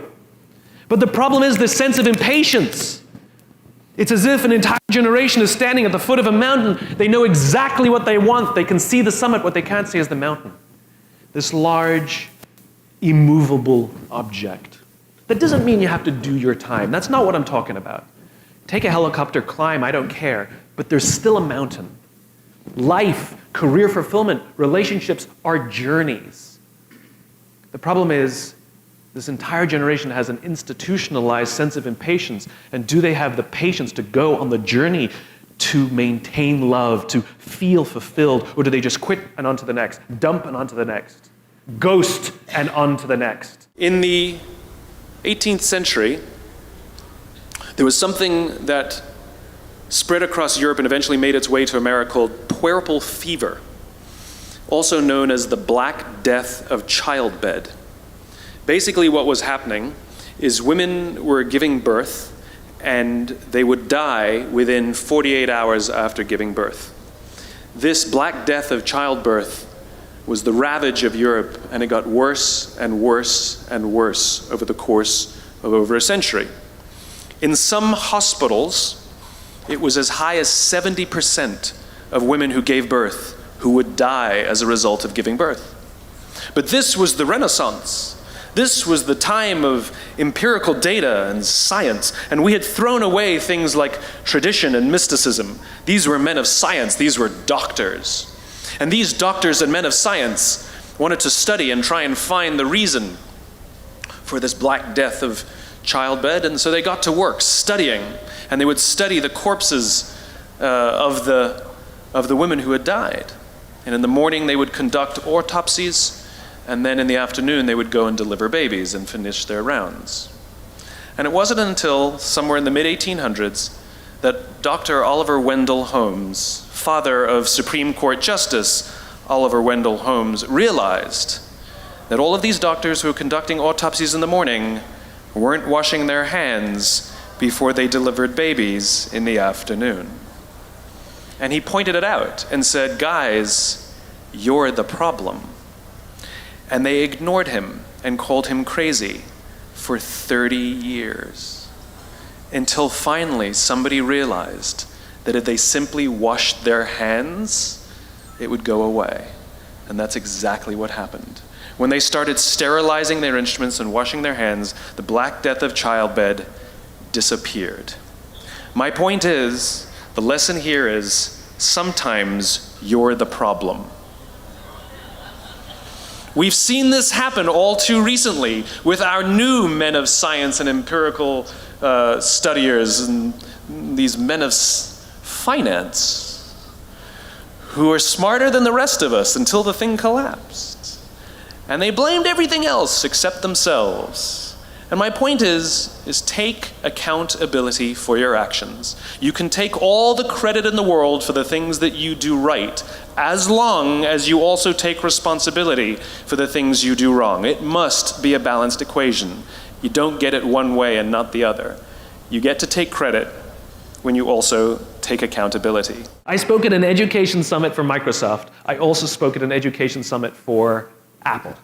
But the problem is this sense of impatience. It's as if an entire generation is standing at the foot of a mountain. They know exactly what they want. They can see the summit. What they can't see is the mountain. This large, immovable object. That doesn't mean you have to do your time. That's not what I'm talking about. Take a helicopter climb, I don't care, but there's still a mountain. Life, career fulfillment, relationships are journeys. The problem is, this entire generation has an institutionalized sense of impatience, and do they have the patience to go on the journey to maintain love, to feel fulfilled, or do they just quit and on to the next, dump and on to the next, ghost and on to the next? In the 18th century, there was something that spread across Europe and eventually made its way to America called puerperal fever, also known as the Black Death of childbed. Basically what was happening is women were giving birth and they would die within 48 hours after giving birth. This Black Death of childbirth was the ravage of Europe, and it got worse and worse and worse over the course of over a century. In some hospitals, it was as high as 70% of women who gave birth who would die as a result of giving birth. But this was the Renaissance. This was the time of empirical data and science, and we had thrown away things like tradition and mysticism. These were men of science, these were doctors. And these doctors and men of science wanted to study and try and find the reason for this Black Death of childbed, and so they got to work studying, and they would study the corpses of the women who had died. And in the morning they would conduct autopsies, and then in the afternoon they would go and deliver babies and finish their rounds. And it wasn't until somewhere in the mid-1800s that Dr. Oliver Wendell Holmes, father of Supreme Court Justice Oliver Wendell Holmes, realized that all of these doctors who were conducting autopsies in the morning weren't washing their hands before they delivered babies in the afternoon. And he pointed it out and said, "Guys, you're the problem." And they ignored him and called him crazy for 30 years. Until finally somebody realized that if they simply washed their hands, it would go away. And that's exactly what happened. When they started sterilizing their instruments and washing their hands, the Black Death of childbed disappeared. My point is, the lesson here is, sometimes you're the problem. We've seen this happen all too recently with our new men of science and empirical studiers and these men of finance who are smarter than the rest of us until the thing collapsed. And they blamed everything else except themselves. And my point is take accountability for your actions. You can take all the credit in the world for the things that you do right, as long as you also take responsibility for the things you do wrong. It must be a balanced equation. You don't get it one way and not the other. You get to take credit when you also take accountability. I spoke at an education summit for Microsoft. I also spoke at an education summit for Apple.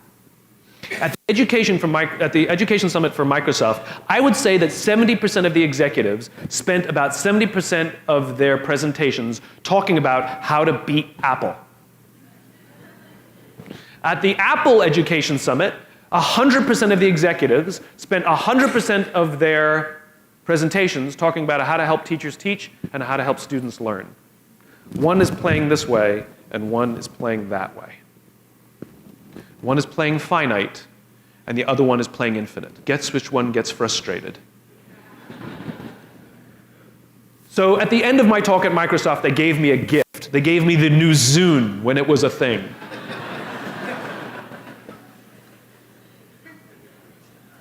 At the education summit for Microsoft, I would say that 70% of the executives spent about 70% of their presentations talking about how to beat Apple. At the Apple Education Summit, 100% of the executives spent 100% of their presentations talking about how to help teachers teach and how to help students learn. One is playing this way, and one is playing that way. One is playing finite, and the other one is playing infinite. Guess which one gets frustrated. So at the end of my talk at Microsoft, they gave me a gift. They gave me the new Zune when it was a thing.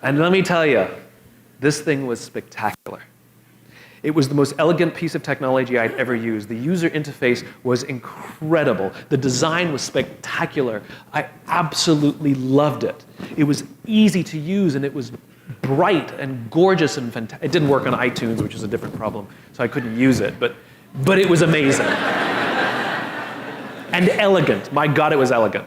And let me tell you, this thing was spectacular. It was the most elegant piece of technology I'd ever used. The user interface was incredible. The design was spectacular. I absolutely loved it. It was easy to use, and it was bright and gorgeous and fantastic. It didn't work on iTunes, which is a different problem, so I couldn't use it, but it was amazing. And elegant. My God, it was elegant.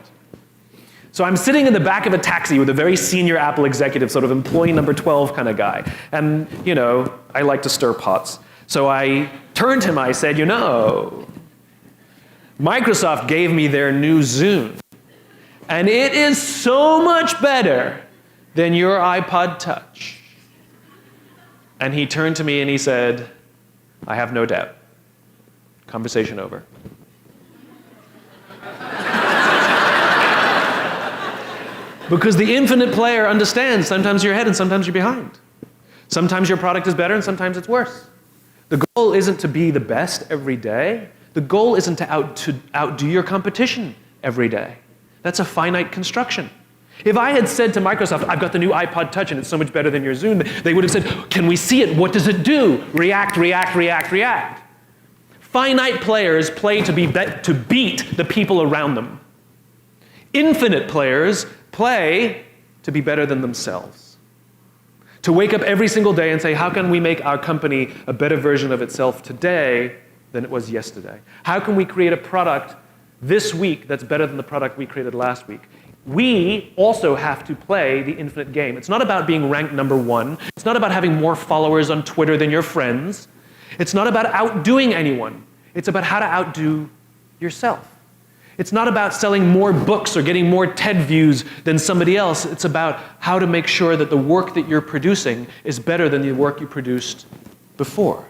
So I'm sitting in the back of a taxi with a very senior Apple executive, sort of employee number 12 kind of guy. And, you know, I like to stir pots. So I turned to him, I said, you know, Microsoft gave me their new Zune. And it is so much better than your iPod Touch. And he turned to me and he said, I have no doubt. Conversation over. Because the infinite player understands sometimes you're ahead and sometimes you're behind. Sometimes your product is better and sometimes it's worse. The goal isn't to be the best every day. The goal isn't to outdo your competition every day. That's a finite construction. If I had said to Microsoft, I've got the new iPod Touch and it's so much better than your Zune, they would have said, can we see it? What does it do? React, react, react, react. Finite players play to beat the people around them. Infinite players play to be better than themselves. To wake up every single day and say, how can we make our company a better version of itself today than it was yesterday? How can we create a product this week that's better than the product we created last week? We also have to play the infinite game. It's not about being ranked number one. It's not about having more followers on Twitter than your friends. It's not about outdoing anyone. It's about how to outdo yourself. It's not about selling more books or getting more TED views than somebody else. It's about how to make sure that the work that you're producing is better than the work you produced before.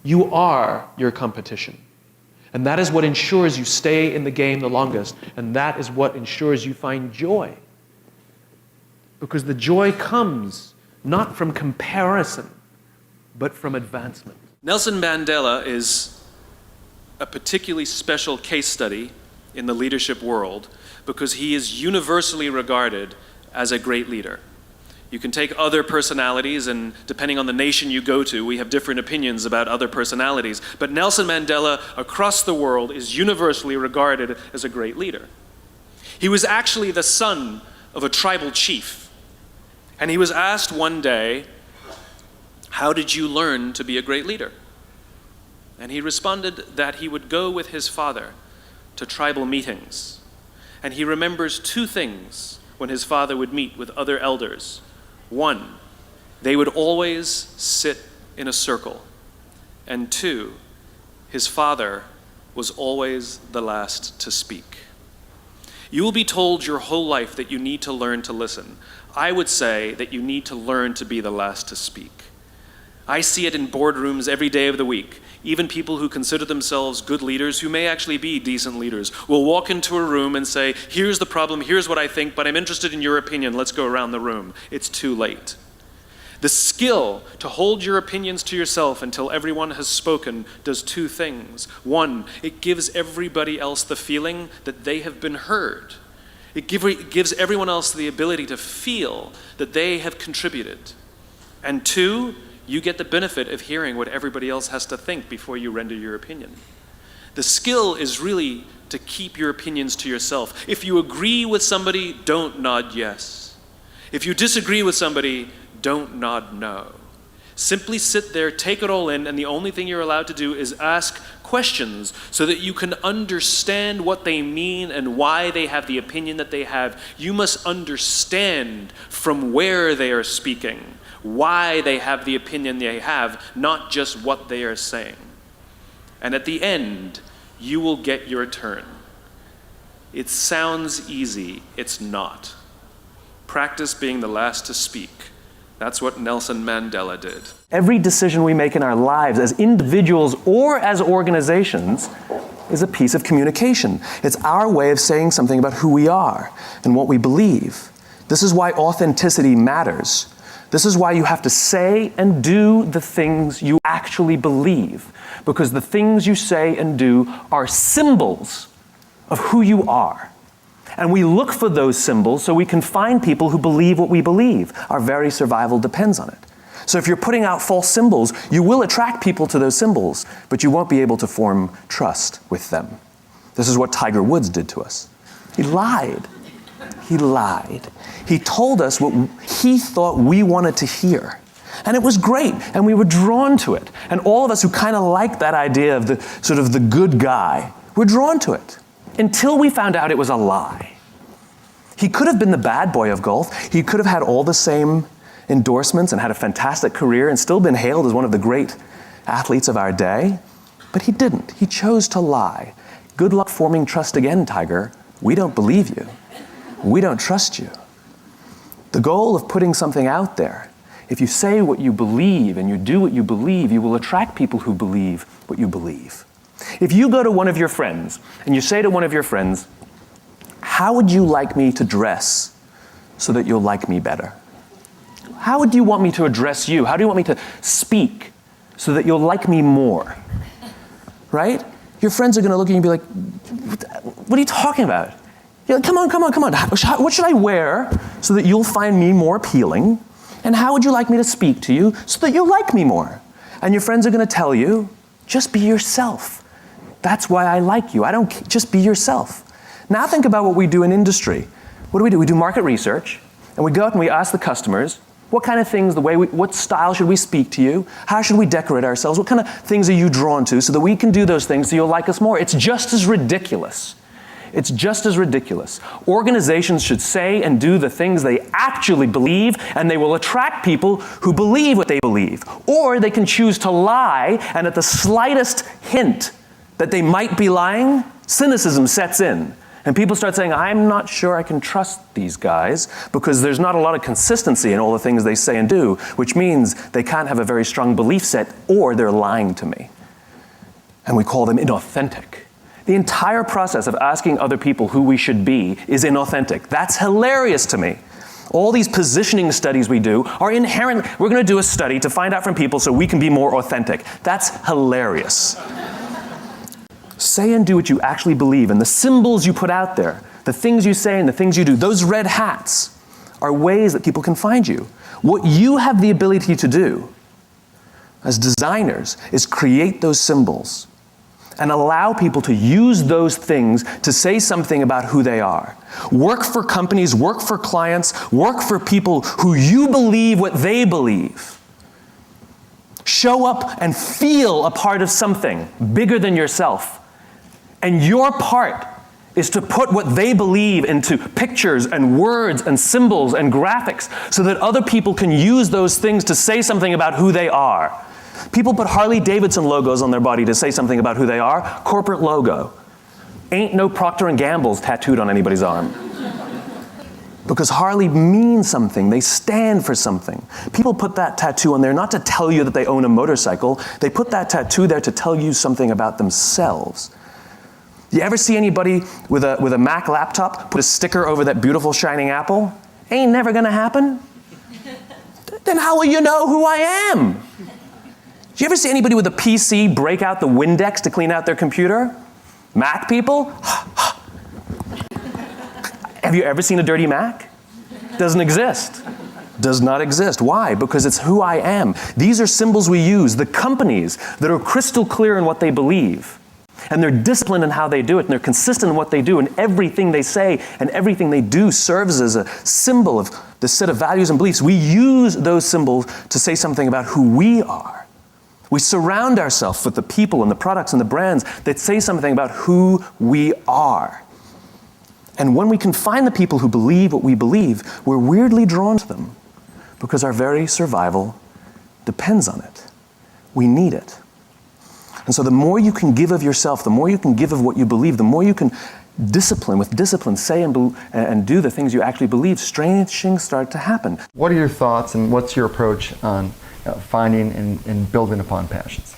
You are your competition. And that is what ensures you stay in the game the longest. And that is what ensures you find joy. Because the joy comes not from comparison, but from advancement. Nelson Mandela is a particularly special case study in the leadership world because he is universally regarded as a great leader. You can take other personalities, and depending on the nation you go to, we have different opinions about other personalities. But Nelson Mandela, across the world, is universally regarded as a great leader. He was actually the son of a tribal chief. And he was asked one day, "How did you learn to be a great leader?" And he responded that he would go with his father to tribal meetings. And he remembers two things when his father would meet with other elders. One, they would always sit in a circle. And two, his father was always the last to speak. You will be told your whole life that you need to learn to listen. I would say that you need to learn to be the last to speak. I see it in boardrooms every day of the week. Even people who consider themselves good leaders, who may actually be decent leaders, will walk into a room and say, "Here's the problem, here's what I think, but I'm interested in your opinion, let's go around the room." It's too late. The skill to hold your opinions to yourself until everyone has spoken does two things. One, it gives everybody else the feeling that they have been heard. It gives everyone else the ability to feel that they have contributed. And two, you get the benefit of hearing what everybody else has to think before you render your opinion. The skill is really to keep your opinions to yourself. If you agree with somebody, don't nod yes. If you disagree with somebody, don't nod no. Simply sit there, take it all in, and the only thing you're allowed to do is ask questions so that you can understand what they mean and why they have the opinion that they have. You must understand from where they are speaking, why they have the opinion they have, not just what they are saying. And at the end, you will get your turn. It sounds easy, it's not. Practice being the last to speak. That's what Nelson Mandela did. Every decision we make in our lives as individuals or as organizations is a piece of communication. It's our way of saying something about who we are and what we believe. This is why authenticity matters. This is why you have to say and do the things you actually believe, because the things you say and do are symbols of who you are. And we look for those symbols so we can find people who believe what we believe. Our very survival depends on it. So if you're putting out false symbols, you will attract people to those symbols, but you won't be able to form trust with them. This is what Tiger Woods did to us. He lied. He lied. He told us what he thought we wanted to hear. And it was great, and we were drawn to it. And all of us who kind of liked that idea of the sort of the good guy, were drawn to it. Until we found out it was a lie. He could have been the bad boy of golf. He could have had all the same endorsements and had a fantastic career and still been hailed as one of the great athletes of our day. But he didn't. He chose to lie. Good luck forming trust again, Tiger. We don't believe you. We don't trust you. The goal of putting something out there, if you say what you believe and you do what you believe, you will attract people who believe what you believe. If you go to one of your friends and you say to one of your friends, "How would you like me to dress so that you'll like me better? How would you want me to address you? How do you want me to speak so that you'll like me more?" Right? Your friends are going to look at you and be like, "What are you talking about?" You're like, come on. What should I wear so that you'll find me more appealing? And how would you like me to speak to you so that you'll like me more? And your friends are going to tell you, "Just be yourself. That's why I like you. Just be yourself." Now think about what we do in industry. What do? We do market research, and we go out and we ask the customers, What kind of things, what style should we speak to you? How should we decorate ourselves? What kind of things are you drawn to so that we can do those things so you'll like us more? It's just as ridiculous. It's just as ridiculous. Organizations should say and do the things they actually believe, and they will attract people who believe what they believe. Or they can choose to lie, and at the slightest hint that they might be lying, cynicism sets in. And people start saying, I'm not sure I can trust these guys because there's not a lot of consistency in all the things they say and do, which means they can't have a very strong belief set or they're lying to me. And we call them inauthentic. The entire process of asking other people who we should be is inauthentic. That's hilarious to me. All these positioning studies we do are inherent. We're going to do a study to find out from people so we can be more authentic. That's hilarious. Say and do what you actually believe, and the symbols you put out there, the things you say and the things you do, those red hats are ways that people can find you. What you have the ability to do as designers is create those symbols and allow people to use those things to say something about who they are. Work for companies, work for clients, work for people who you believe what they believe. Show up and feel a part of something bigger than yourself. And your part is to put what they believe into pictures and words and symbols and graphics so that other people can use those things to say something about who they are. People put Harley-Davidson logos on their body to say something about who they are. Corporate logo. Ain't no Procter & Gamble's tattooed on anybody's arm. Because Harley means something. They stand for something. People put that tattoo on there not to tell you that they own a motorcycle. They put that tattoo there to tell you something about themselves. You ever see anybody with a Mac laptop put a sticker over that beautiful shining apple? Ain't never gonna happen. Then how will you know who I am? Do you ever see anybody with a PC break out the Windex to clean out their computer? Mac people? Have you ever seen a dirty Mac? Doesn't exist. Does not exist. Why? Because it's who I am. These are symbols we use. The companies that are crystal clear in what they believe, and they're disciplined in how they do it, and they're consistent in what they do, and everything they say and everything they do serves as a symbol of the set of values and beliefs. We use those symbols to say something about who we are. We surround ourselves with the people and the products and the brands that say something about who we are. And when we can find the people who believe what we believe, we're weirdly drawn to them because our very survival depends on it. We need it. And so the more you can give of yourself, the more you can give of what you believe, the more you can with discipline, say and do the things you actually believe, strange things start to happen. What are your thoughts and what's your approach on finding and building upon passions?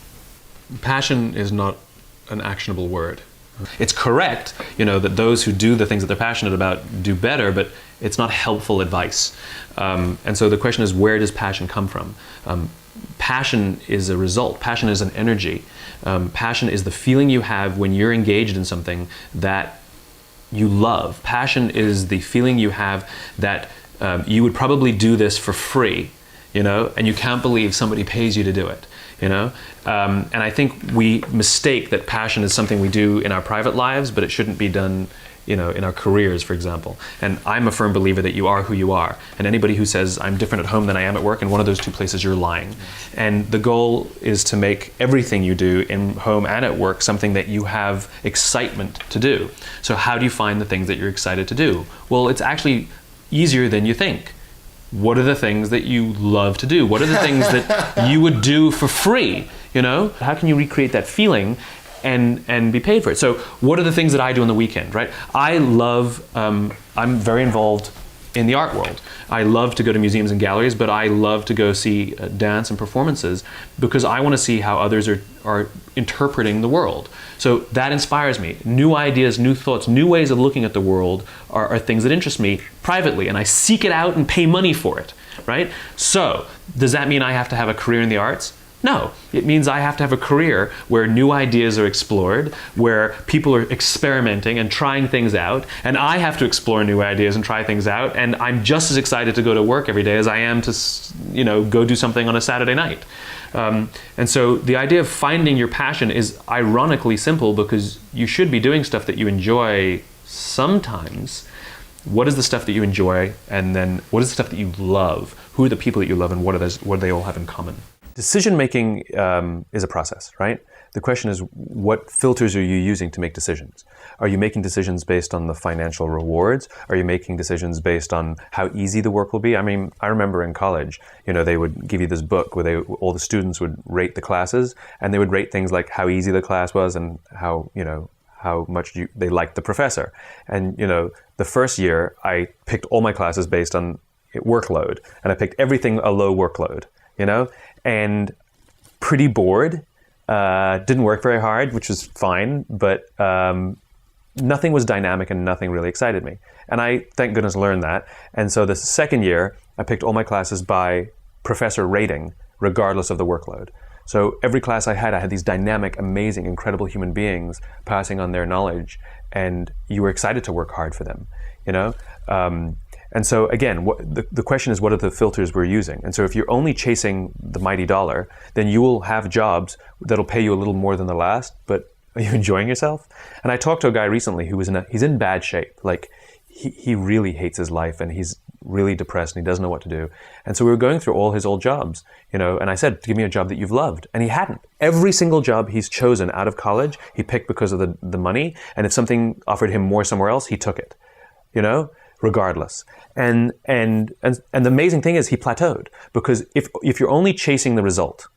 Passion is not an actionable word. It's correct, that those who do the things that they're passionate about do better, but it's not helpful advice. And so the question is, where does passion come from? Passion is a result. Passion is an energy. Passion is the feeling you have when you're engaged in something that you love. Passion is the feeling you have that you would probably do this for free, and you can't believe somebody pays you to do it. And I think we mistake that passion is something we do in our private lives, but it shouldn't be done in our careers, for example. And I'm a firm believer that you are who you are. And anybody who says, I'm different at home than I am at work, in one of those two places, you're lying. And the goal is to make everything you do in home and at work something that you have excitement to do. So how do you find the things that you're excited to do? Well, it's actually easier than you think. What are the things that you love to do? What are the things that you would do for free? How can you recreate that feeling and be paid for it? So what are the things that I do on the weekend, right? I love, I'm very involved in the art world. I love to go to museums and galleries, but I love to go see dance and performances because I want to see how others are interpreting the world. So that inspires me. New ideas, new thoughts, new ways of looking at the world are things that interest me privately, and I seek it out and pay money for it, right? So does that mean I have to have a career in the arts? No, it means I have to have a career where new ideas are explored, where people are experimenting and trying things out, and I have to explore new ideas and try things out, and I'm just as excited to go to work every day as I am to, go do something on a Saturday night. And so the idea of finding your passion is ironically simple because you should be doing stuff that you enjoy sometimes, what is the stuff that you enjoy, and then what is the stuff that you love? Who are the people that you love, and what do they all have in common? Decision making is a process, right? The question is, what filters are you using to make decisions? Are you making decisions based on the financial rewards? Are you making decisions based on how easy the work will be? I mean, I remember in college, they would give you this book where all the students would rate the classes, and they would rate things like how easy the class was and how much they liked the professor. And, the first year I picked all my classes based on workload, and I picked everything a low workload, and pretty bored. Didn't work very hard, which was fine, but nothing was dynamic and nothing really excited me. And I, thank goodness, learned that. And so the second year, I picked all my classes by professor rating, regardless of the workload. So every class I had these dynamic, amazing, incredible human beings passing on their knowledge, and you were excited to work hard for them, And so again, the question is, what are the filters we're using? And so if you're only chasing the mighty dollar, then you will have jobs that'll pay you a little more than the last, but are you enjoying yourself? And I talked to a guy recently who he's in bad shape. Like he really hates his life, and he's really depressed, and he doesn't know what to do. And so we were going through all his old jobs, and I said, give me a job that you've loved. And he hadn't. Every single job he's chosen out of college, he picked because of the money. And if something offered him more somewhere else, he took it, regardless. And the amazing thing is he plateaued, because if you're only chasing the result,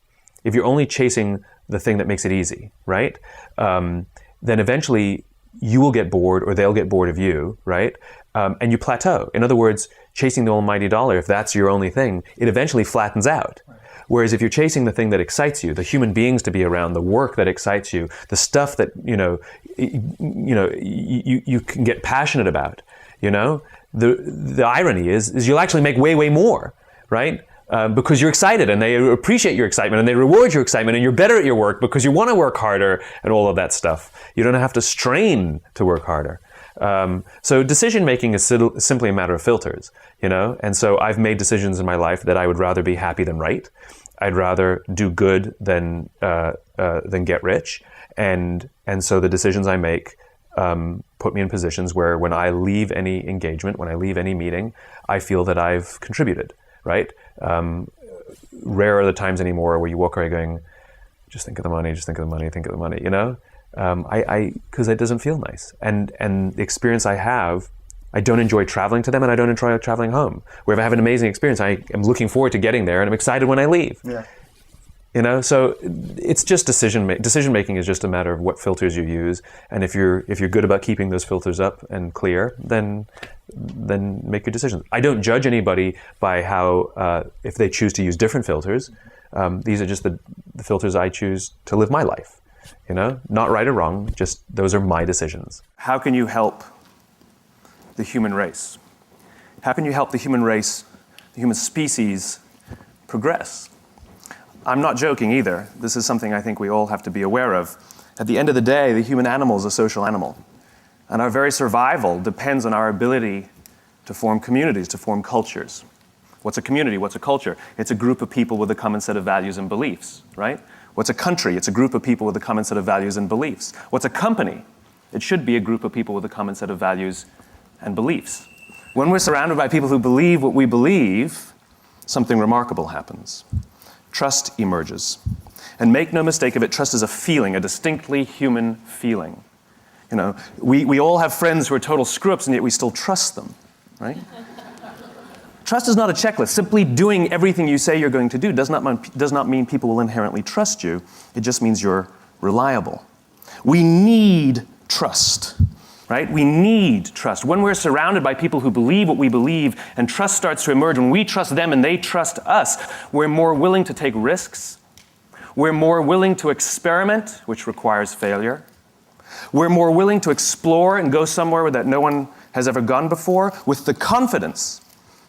if you're only chasing the thing that makes it easy, right? Then eventually you will get bored, or they'll get bored of you, right? And you plateau. In other words, chasing the almighty dollar, if that's your only thing, it eventually flattens out. Whereas if you're chasing the thing that excites you, the human beings to be around, the work that excites you, the stuff that you can get passionate about, the irony is you'll actually make way more, right? Because you're excited, and they appreciate your excitement, and they reward your excitement, and you're better at your work because you want to work harder and all of that stuff. You don't have to strain to work harder. So decision making is simply a matter of filters, and so I've made decisions in my life that I would rather be happy than right. I'd rather do good than get rich, and so the decisions I make put me in positions where when I leave any engagement, when I leave any meeting, I feel that I've contributed, right? Rare are the times anymore where you walk away going, just think of the money, just think of the money, think of the money, because it doesn't feel nice. And the experience I have, I don't enjoy traveling to them, and I don't enjoy traveling home. Where if I have an amazing experience, I am looking forward to getting there, and I'm excited when I leave. Yeah. So it's just decision making is just a matter of what filters you use, and if you're good about keeping those filters up and clear, then make your decisions. I don't judge anybody by how if they choose to use different filters. These are just the filters I choose to live my life. Not right or wrong, just those are my decisions. How can you help the human race? How can you help the human race, the human species, progress? I'm not joking either. This is something I think we all have to be aware of. At the end of the day, the human animal is a social animal. And our very survival depends on our ability to form communities, to form cultures. What's a community? What's a culture? It's a group of people with a common set of values and beliefs, right? What's a country? It's a group of people with a common set of values and beliefs. What's a company? It should be a group of people with a common set of values and beliefs. When we're surrounded by people who believe what we believe, something remarkable happens. Trust emerges. And make no mistake of it, trust is a feeling, a distinctly human feeling. We all have friends who are total screw-ups, and yet we still trust them, right? Trust is not a checklist. Simply doing everything you say you're going to do does not mean people will inherently trust you. It just means you're reliable. We need trust, right? We need trust. When we're surrounded by people who believe what we believe and trust starts to emerge, when we trust them and they trust us, we're more willing to take risks. We're more willing to experiment, which requires failure. We're more willing to explore and go somewhere that no one has ever gone before, with the confidence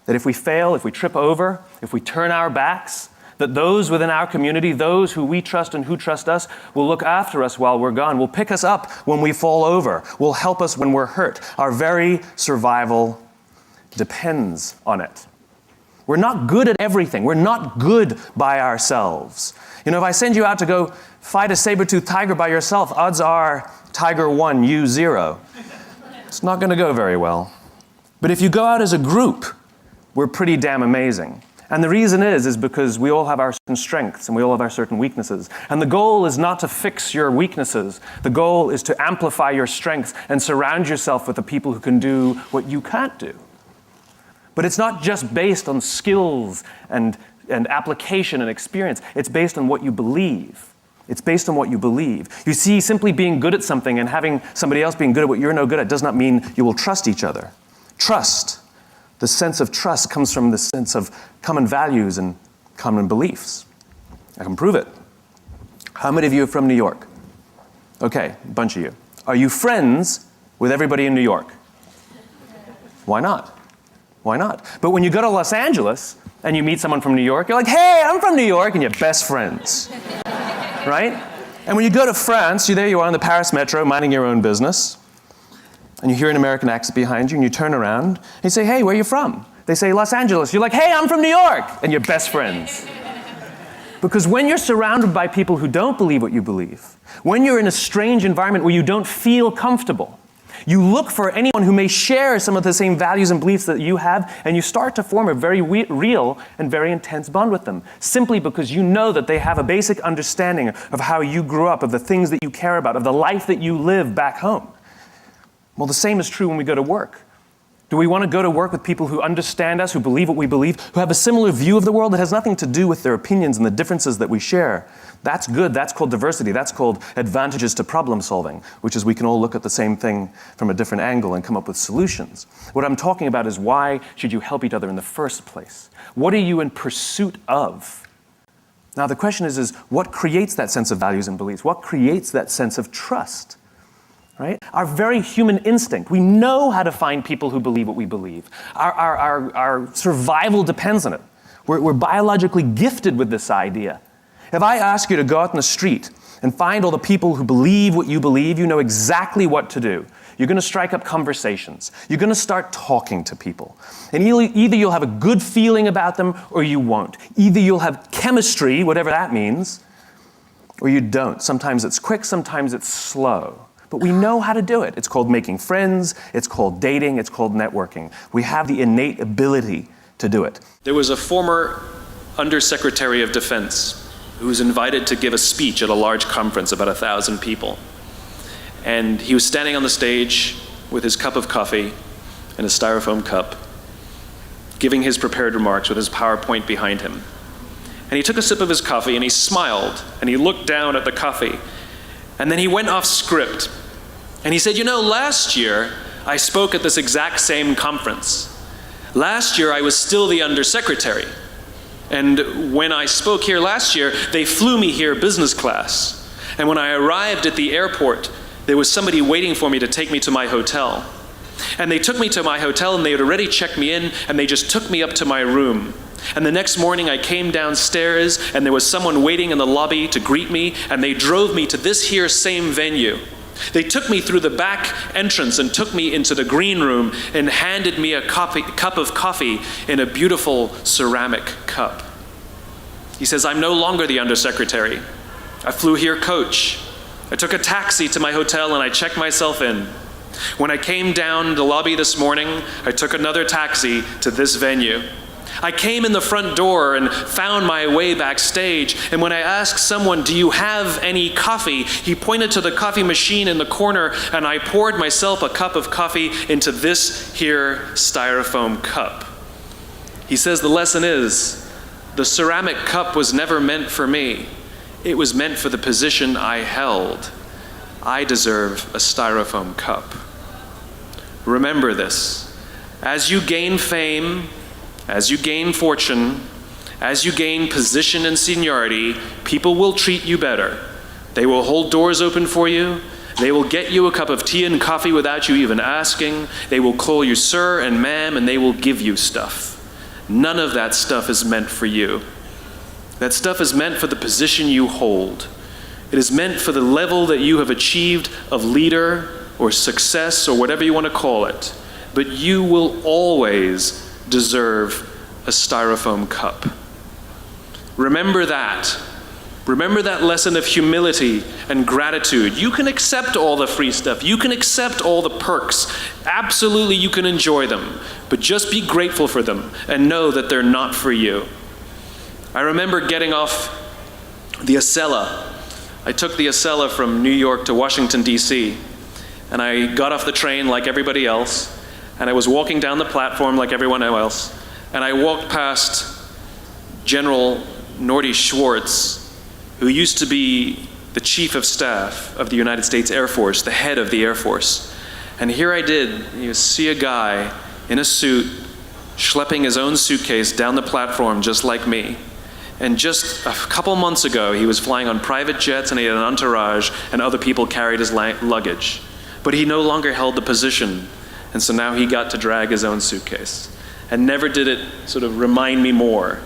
that if we fail, if we trip over, if we turn our backs, that those within our community, those who we trust and who trust us, will look after us while we're gone, will pick us up when we fall over, will help us when we're hurt. Our very survival depends on it. We're not good at everything. We're not good by ourselves. If I send you out to go fight a saber-toothed tiger by yourself, odds are tiger 1, you 0. It's not going to go very well. But if you go out as a group, we're pretty damn amazing. And the reason is because we all have our certain strengths and we all have our certain weaknesses. And the goal is not to fix your weaknesses. The goal is to amplify your strengths and surround yourself with the people who can do what you can't do. But it's not just based on skills and application and experience. It's based on what you believe. It's based on what you believe. You see, simply being good at something and having somebody else being good at what you're no good at does not mean you will trust each other. Trust, the sense of trust comes from the sense of common values and common beliefs. I can prove it. How many of you are from New York? Okay, a bunch of you. Are you friends with everybody in New York? Why not? Why not? But when you go to Los Angeles and you meet someone from New York, you're like, hey, I'm from New York, and you're best friends. Right? And when you go to France, there you are on the Paris metro, minding your own business, and you hear an American accent behind you, and you turn around, and you say, hey, where are you from? They say, Los Angeles. You're like, hey, I'm from New York, and you're best friends. Because when you're surrounded by people who don't believe what you believe, when you're in a strange environment where you don't feel comfortable, you look for anyone who may share some of the same values and beliefs that you have, and you start to form a very real and very intense bond with them, simply because you know that they have a basic understanding of how you grew up, of the things that you care about, of the life that you live back home. Well, the same is true when we go to work. Do we want to go to work with people who understand us, who believe what we believe, who have a similar view of the world that has nothing to do with their opinions and the differences that we share? That's good. That's called diversity. That's called advantages to problem solving, which is we can all look at the same thing from a different angle and come up with solutions. What I'm talking about is why should you help each other in the first place? What are you in pursuit of? Now, the question is what creates that sense of values and beliefs? What creates that sense of trust? Right? Our very human instinct. We know how to find people who believe what we believe. Our survival depends on it. We're biologically gifted with this idea. If I ask you to go out in the street and find all the people who believe what you believe, you know exactly what to do. You're going to strike up conversations. You're going to start talking to people. And either you'll have a good feeling about them or you won't. Either you'll have chemistry, whatever that means, or you don't. Sometimes it's quick, sometimes it's slow. But we know how to do it. It's called making friends, it's called dating, it's called networking. We have the innate ability to do it. There was a former Undersecretary of Defense who was invited to give a speech at a large conference, about 1,000 people. And he was standing on the stage with his cup of coffee and a styrofoam cup, giving his prepared remarks with his PowerPoint behind him. And he took a sip of his coffee and he smiled and he looked down at the coffee. And then he went off script. And he said, you know, last year I spoke at this exact same conference. Last year I was still the undersecretary. And when I spoke here last year, they flew me here business class. And when I arrived at the airport, there was somebody waiting for me to take me to my hotel. And they took me to my hotel and they had already checked me in and they just took me up to my room. And the next morning I came downstairs and there was someone waiting in the lobby to greet me and they drove me to this here same venue. They took me through the back entrance and took me into the green room and handed me a cup of coffee in a beautiful ceramic cup. He says, I'm no longer the undersecretary. I flew here coach. I took a taxi to my hotel and I checked myself in. When I came down the lobby this morning, I took another taxi to this venue. I came in the front door and found my way backstage, and when I asked someone, do you have any coffee? He pointed to the coffee machine in the corner, and I poured myself a cup of coffee into this here styrofoam cup. He says the lesson is, the ceramic cup was never meant for me. It was meant for the position I held. I deserve a styrofoam cup. Remember this. As you gain fame, as you gain fortune, as you gain position and seniority, people will treat you better. They will hold doors open for you. They will get you a cup of tea and coffee without you even asking. They will call you sir and ma'am, and they will give you stuff. None of that stuff is meant for you. That stuff is meant for the position you hold. It is meant for the level that you have achieved of leader or success or whatever you want to call it. But you will always deserve a styrofoam cup. Remember that. Remember that lesson of humility and gratitude. You can accept all the free stuff. You can accept all the perks. Absolutely, you can enjoy them. But just be grateful for them and know that they're not for you. I remember getting off the Acela. I took the Acela from New York to Washington, D.C., and I got off the train like everybody else, and I was walking down the platform like everyone else, and I walked past General Norty Schwartz, who used to be the Chief of Staff of the United States Air Force, the head of the Air Force. And here I did, see a guy in a suit schlepping his own suitcase down the platform just like me. And just a couple months ago, he was flying on private jets and he had an entourage and other people carried his luggage. But he no longer held the position, and so now he got to drag his own suitcase. And never did it sort of remind me more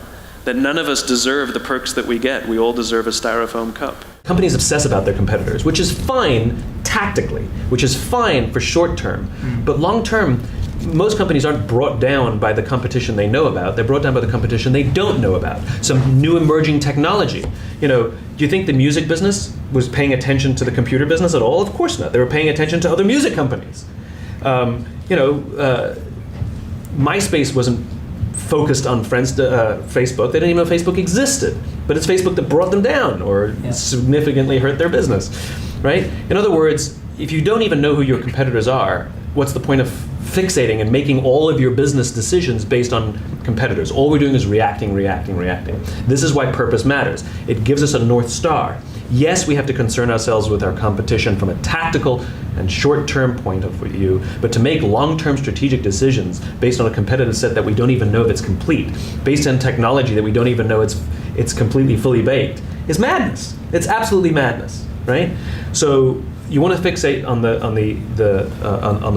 that none of us deserve the perks that we get. We all deserve a styrofoam cup. Companies obsess about their competitors, which is fine tactically, which is fine for short term. But long term, most companies aren't brought down by the competition they know about. They're brought down by the competition they don't know about. Some new emerging technology. Do you think the music business was paying attention to the computer business at all? Of course not. They were paying attention to other music companies. MySpace wasn't focused on Facebook. They didn't even know Facebook existed. But it's Facebook that brought them down or significantly hurt their business, right? In other words, if you don't even know who your competitors are, what's the point of fixating and making all of your business decisions based on competitors? All we're doing is reacting. This is why purpose matters. It gives us a North Star. Yes, we have to concern ourselves with our competition from a tactical and short-term point of view, but to make long-term strategic decisions based on a competitive set that we don't even know if it's complete, based on technology that we don't even know it's completely fully baked, is madness. It's absolutely madness, right? So you want to fixate on the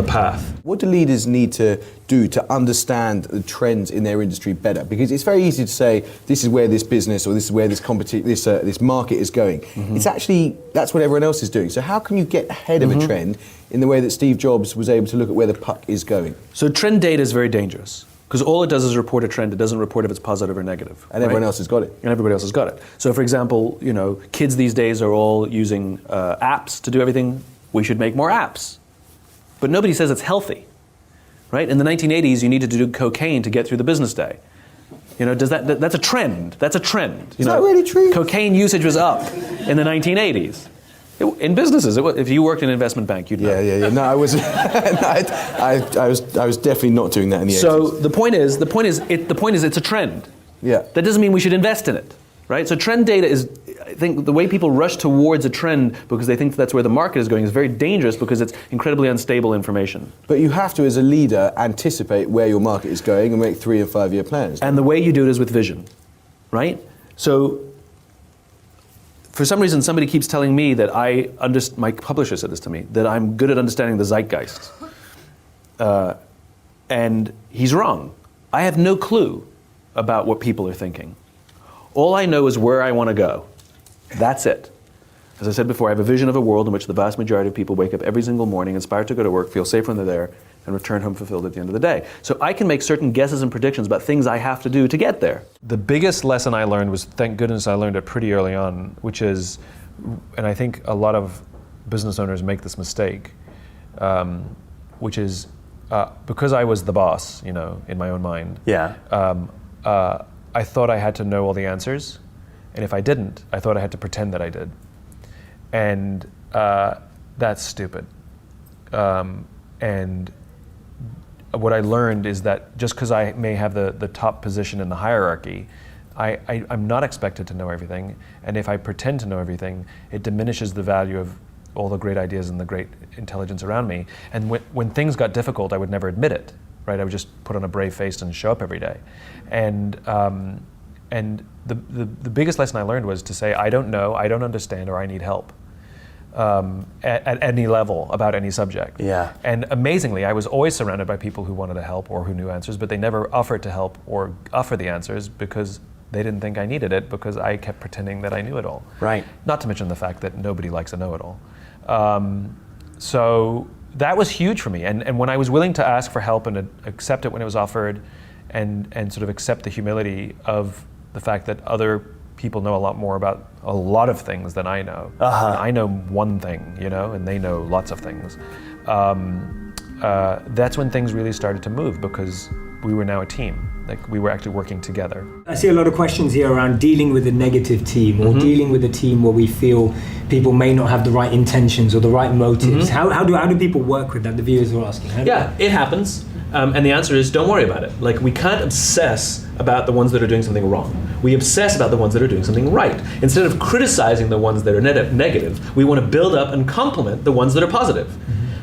path. What do leaders need to do to understand the trends in their industry better? Because it's very easy to say this is where this business or this is where this market is going. It's actually that's what everyone else is doing. So how can you get ahead of a trend in the way that Steve Jobs was able to look at where the puck is going? So trend data is very dangerous because all it does is report a trend. It doesn't report if it's positive or negative. And everyone else has got it. And everybody else has got it. So for example, kids these days are all using apps to do everything. We should make more apps. But nobody says it's healthy, right? In the 1980s, you needed to do cocaine to get through the business day. That's a trend. That's a trend. Is that really true? Cocaine usage was up in the 1980s. In businesses, if you worked in an investment bank, you'd know. Yeah. No, I was. I was definitely not doing that in the 80s. So the point is, it's a trend. Yeah. That doesn't mean we should invest in it, right? So trend data is, I think, the way people rush towards a trend because they think that's where the market is going is very dangerous because it's incredibly unstable information. But you have to, as a leader, anticipate where your market is going and make 3 and 5 year plans. And the way you do it is with vision, right? So for some reason, somebody keeps telling me that my publisher said this to me, that I'm good at understanding the zeitgeist. And he's wrong. I have no clue about what people are thinking. All I know is where I want to go. That's it. As I said before, I have a vision of a world in which the vast majority of people wake up every single morning inspired to go to work, feel safe when they're there, and return home fulfilled at the end of the day. So I can make certain guesses and predictions about things I have to do to get there. The biggest lesson I learned was, thank goodness I learned it pretty early on, which is, and I think a lot of business owners make this mistake, which is because I was the boss, in my own mind. Yeah. I thought I had to know all the answers, and if I didn't, I thought I had to pretend that I did. And that's stupid. And what I learned is that just because I may have the top position in the hierarchy, I'm not expected to know everything, and if I pretend to know everything, it diminishes the value of all the great ideas and the great intelligence around me. And when things got difficult, I would never admit it, right? I would just put on a brave face and show up every day. And the biggest lesson I learned was to say, I don't know, I don't understand, or I need help. At any level about any subject. Yeah. And amazingly, I was always surrounded by people who wanted to help or who knew answers, but they never offered to help or offer the answers because they didn't think I needed it because I kept pretending that I knew it all. Right. Not to mention the fact that nobody likes a know-it-all. So that was huge for me. And when I was willing to ask for help and accept it when it was offered and sort of accept the humility of the fact that other people know a lot more about a lot of things than I know. And I know one thing, you know, and they know lots of things. That's when things really started to move, because we were now a team. Like, we were actually working together. I see a lot of questions here around dealing with a negative team, or dealing with a team where we feel people may not have the right intentions or the right motives. How do people work with that? The viewers are asking. Yeah, it happens. And the answer is, don't worry about it. Like, we can't obsess about the ones that are doing something wrong. We obsess about the ones that are doing something right. Instead of criticizing the ones that are negative, we want to build up and compliment the ones that are positive.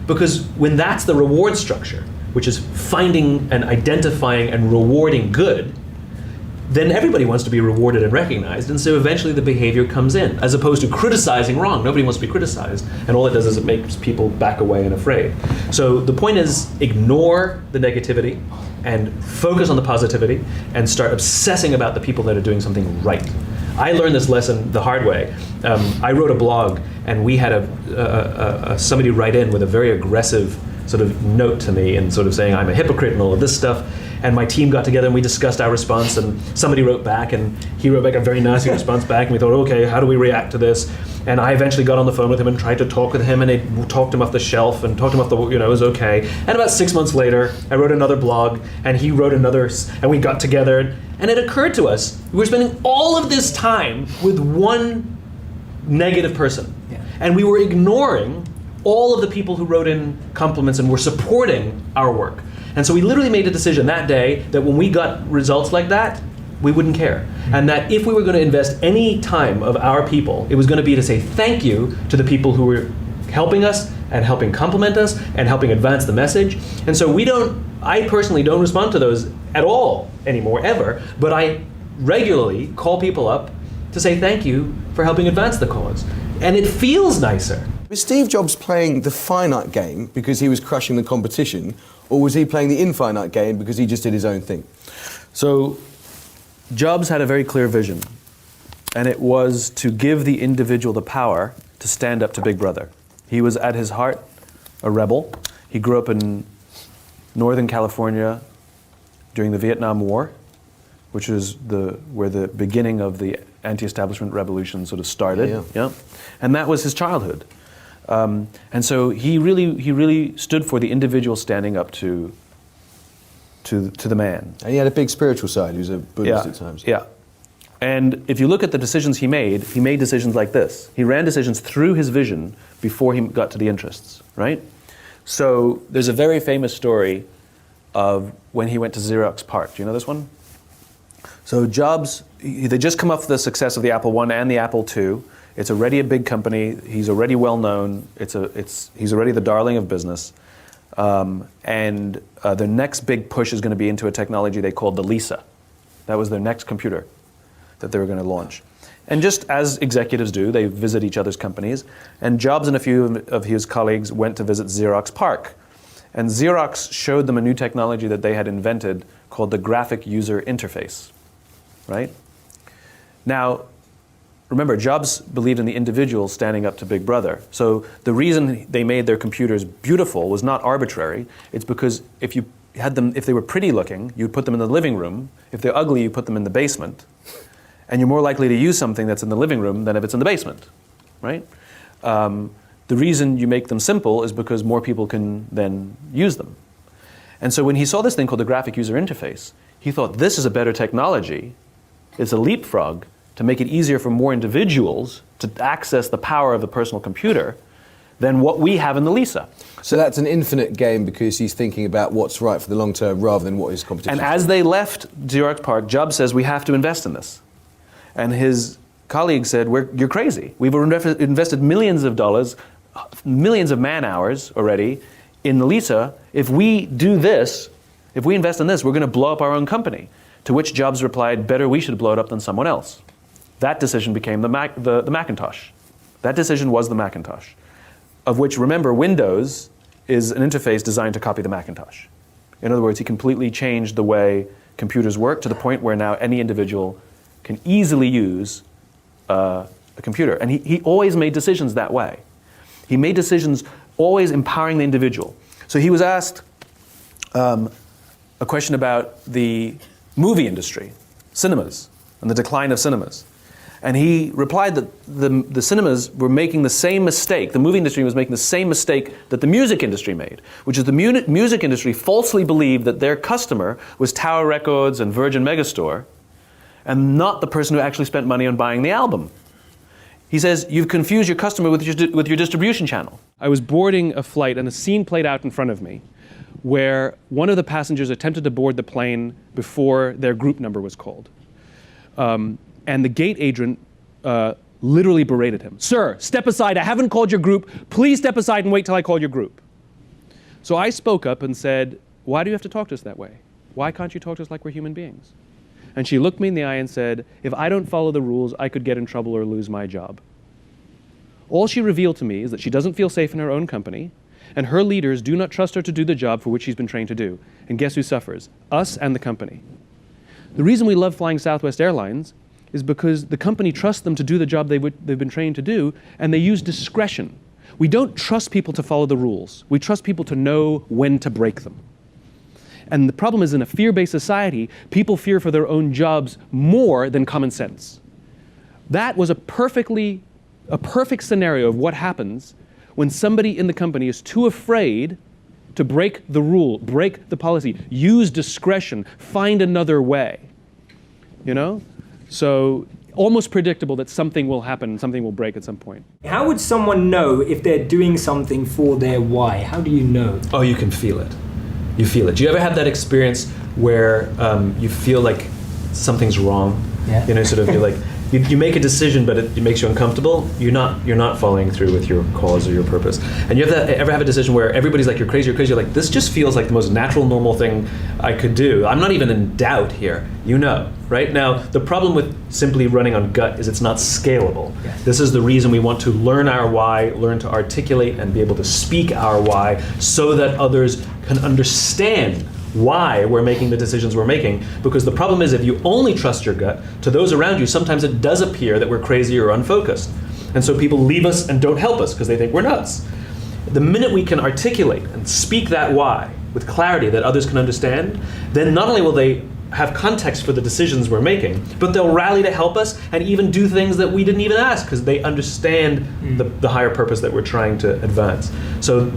Because when that's the reward structure, which is finding and identifying and rewarding good, then everybody wants to be rewarded and recognized, and so eventually the behavior comes in, as opposed to criticizing wrong. Nobody wants to be criticized, and all it does is it makes people back away and afraid. So the point is, ignore the negativity and focus on the positivity, and start obsessing about the people that are doing something right. I learned this lesson the hard way. I wrote a blog, and we had somebody write in with a very aggressive sort of note to me, and sort of saying I'm a hypocrite and all of this stuff. And my team got together and we discussed our response, and somebody wrote back, and he wrote back a very nasty response back, and we thought, okay, how do we react to this? And I eventually got on the phone with him and tried to talk with him, and I talked him off the shelf and talked him off the, it was okay. And about 6 months later, I wrote another blog, and he wrote another, and we got together, and it occurred to us, we were spending all of this time with one negative person. And we were ignoring all of the people who wrote in compliments and were supporting our work. And so we literally made a decision that day that when we got results like that, we wouldn't care. And that if we were going to invest any time of our people, it was going to be to say thank you to the people who were helping us and helping compliment us and helping advance the message. And so I personally don't respond to those at all anymore, ever, but I regularly call people up to say thank you for helping advance the cause. And it feels nicer. Was Steve Jobs playing the finite game because he was crushing the competition, or was he playing the infinite game because he just did his own thing? So Jobs had a very clear vision, and it was to give the individual the power to stand up to Big Brother. He was at his heart a rebel. He grew up in Northern California during the Vietnam War, which is where the beginning of the anti-establishment revolution sort of started. Yeah. And that was his childhood. And so he really stood for the individual standing up to the man. And he had a big spiritual side. He was a Buddhist at times. Yeah. And if you look at the decisions he made decisions like this. He ran decisions through his vision before he got to the interests, right? So there's a very famous story of when he went to Xerox PARC. Do you know this one? So Jobs, they just come off the success of the Apple I and the Apple II. It's already a big company. He's already well known. He's already the darling of business. And their next big push is going to be into a technology they called the Lisa. That was their next computer that they were going to launch. And just as executives do, they visit each other's companies. And Jobs and a few of his colleagues went to visit Xerox PARC. And Xerox showed them a new technology that they had invented called the graphic user interface, right? Now, remember, Jobs believed in the individual standing up to Big Brother. So the reason they made their computers beautiful was not arbitrary. It's because if they were pretty looking, you'd put them in the living room. If they're ugly, you put them in the basement. And you're more likely to use something that's in the living room than if it's in the basement, right? The reason you make them simple is because more people can then use them. And so when he saw this thing called the graphic user interface, he thought, this is a better technology. It's a leapfrog to make it easier for more individuals to access the power of the personal computer than what we have in the Lisa. So that's an infinite game because he's thinking about what's right for the long term rather than what his competition is. And as they left Xerox PARC, Jobs says, we have to invest in this. And his colleagues said, you're crazy. We've invested millions of dollars, millions of man hours already in the Lisa. If we do this, if we invest in this, we're going to blow up our own company. To which Jobs replied, better we should blow it up than someone else. That decision became the Macintosh. That decision was the Macintosh, of which, remember, Windows is an interface designed to copy the Macintosh. In other words, he completely changed the way computers work to the point where now any individual can easily use a computer. And he always made decisions that way. He made decisions always empowering the individual. So he was asked a question about the movie industry, cinemas, and the decline of cinemas. And he replied that the cinemas were making the same mistake, the movie industry was making the same mistake that the music industry made, which is the music industry falsely believed that their customer was Tower Records and Virgin Megastore, and not the person who actually spent money on buying the album. He says, you've confused your customer with your distribution channel. I was boarding a flight and a scene played out in front of me where one of the passengers attempted to board the plane before their group number was called. And the gate agent literally berated him. Sir, step aside, I haven't called your group. Please step aside and wait till I call your group. So I spoke up and said, why do you have to talk to us that way? Why can't you talk to us like we're human beings? And she looked me in the eye and said, if I don't follow the rules, I could get in trouble or lose my job. All she revealed to me is that she doesn't feel safe in her own company, and her leaders do not trust her to do the job for which she's been trained to do. And guess who suffers? Us and the company. The reason we love flying Southwest Airlines is because the company trusts them to do the job they've been trained to do, and they use discretion. We don't trust people to follow the rules. We trust people to know when to break them. And the problem is, in a fear-based society, people fear for their own jobs more than common sense. That was a perfect scenario of what happens when somebody in the company is too afraid to break the rule, break the policy, use discretion, find another way. You know? So almost predictable that something will happen, something will break at some point. How would someone know if they're doing something for their why? How do you know? Oh, you can feel it. You feel it. Do you ever have that experience where you feel like something's wrong? Yeah. You know, sort of you're like, you make a decision, but it makes you uncomfortable. You're not following through with your cause or your purpose. And you ever have a decision where everybody's like, you're crazy, you're crazy. You're like, this just feels like the most natural, normal thing I could do. I'm not even in doubt here. You know, right? Now, the problem with simply running on gut is it's not scalable. Yes. This is the reason we want to learn our why, learn to articulate and be able to speak our why so that others can understand why we're making the decisions we're making. Because the problem is, if you only trust your gut, to those around you, sometimes it does appear that we're crazy or unfocused. And so people leave us and don't help us because they think we're nuts. The minute we can articulate and speak that why with clarity that others can understand, then not only will they have context for the decisions we're making, but they'll rally to help us and even do things that we didn't even ask because they understand the higher purpose that we're trying to advance. So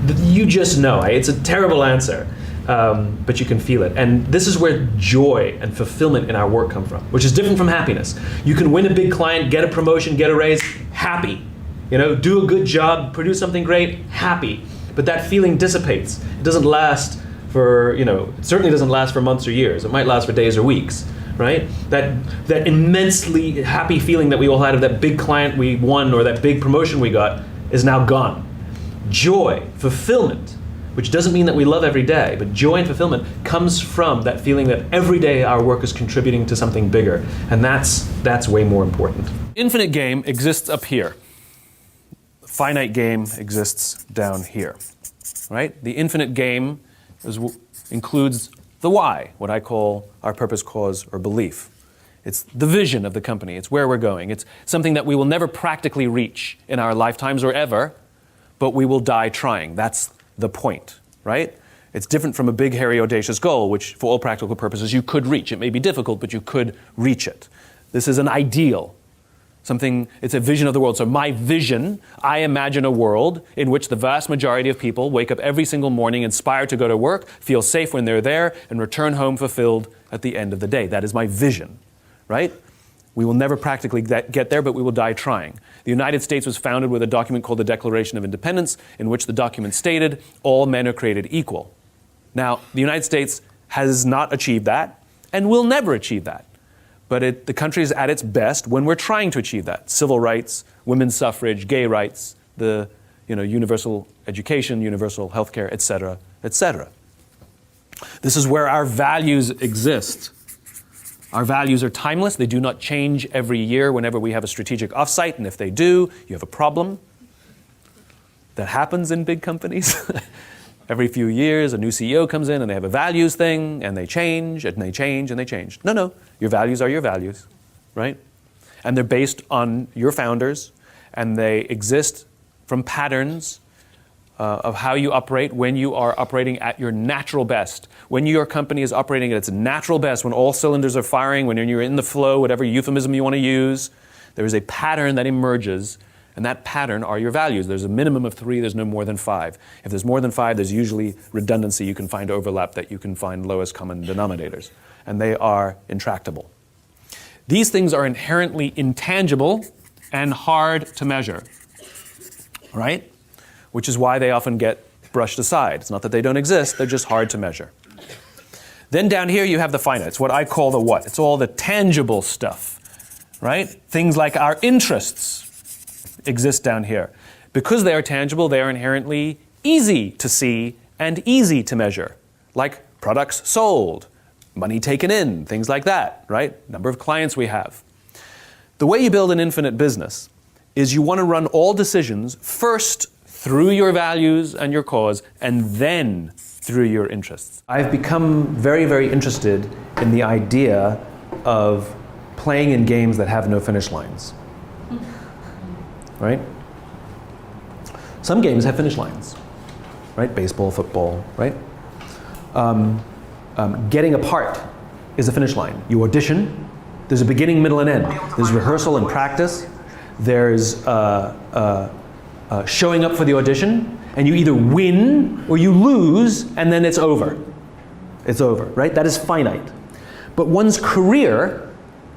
you just know. It's a terrible answer. But you can feel it. And this is where joy and fulfillment in our work come from, which is different from happiness. You can win a big client, get a promotion, get a raise, happy. You know, do a good job, produce something great, happy. But that feeling dissipates. It doesn't last for, it certainly doesn't last for months or years. It might last for days or weeks, right? That immensely happy feeling that we all had of that big client we won or that big promotion we got is now gone. Joy, fulfillment, which doesn't mean that we love every day, but joy and fulfillment comes from that feeling that every day our work is contributing to something bigger. And that's way more important. Infinite game exists up here. Finite game exists down here, right? The infinite game includes the why, what I call our purpose, cause, or belief. It's the vision of the company. It's where we're going. It's something that we will never practically reach in our lifetimes or ever, but we will die trying. That's the point, right? It's different from a big, hairy, audacious goal, which for all practical purposes you could reach. It may be difficult, but you could reach it. This is an ideal. It's a vision of the world. So my vision, I imagine a world in which the vast majority of people wake up every single morning inspired to go to work, feel safe when they're there, and return home fulfilled at the end of the day. That is my vision, right? We will never practically get there, but we will die trying. The United States was founded with a document called the Declaration of Independence, in which the document stated, all men are created equal. Now, the United States has not achieved that, and will never achieve that. But the country is at its best when we're trying to achieve that. Civil rights, women's suffrage, gay rights, the universal education, universal healthcare, et cetera, et cetera. This is where our values exist. Our values are timeless. They do not change every year whenever we have a strategic offsite, and if they do, you have a problem. That happens in big companies. Every few years, a new CEO comes in and they have a values thing, and they change, and they change, and they change. No, your values are your values, right? And they're based on your founders, and they exist from patterns of how you operate when you are operating at your natural best. When your company is operating at its natural best, when all cylinders are firing, when you're in the flow, whatever euphemism you want to use, there is a pattern that emerges, and that pattern are your values. There's a minimum of 3, there's no more than 5. If there's more than 5, there's usually redundancy. You can find overlap, that you can find lowest common denominators, and they are intractable. These things are inherently intangible and hard to measure, right? Which is why they often get brushed aside. It's not that they don't exist, they're just hard to measure. Then down here you have the finite. It's what I call the what. It's all the tangible stuff, right? Things like our interests exist down here. Because they are tangible, they are inherently easy to see and easy to measure, like products sold, money taken in, things like that, right? Number of clients we have. The way you build an infinite business is you want to run all decisions first through your values and your cause, and then through your interests. I've become very, very interested in the idea of playing in games that have no finish lines, right? Some games have finish lines, right? Baseball, football, right? Getting a part is a finish line. You audition, there's a beginning, middle, and end. There's rehearsal and practice. There's showing up for the audition, and you either win or you lose, and then it's over. It's over, right? That is finite. But one's career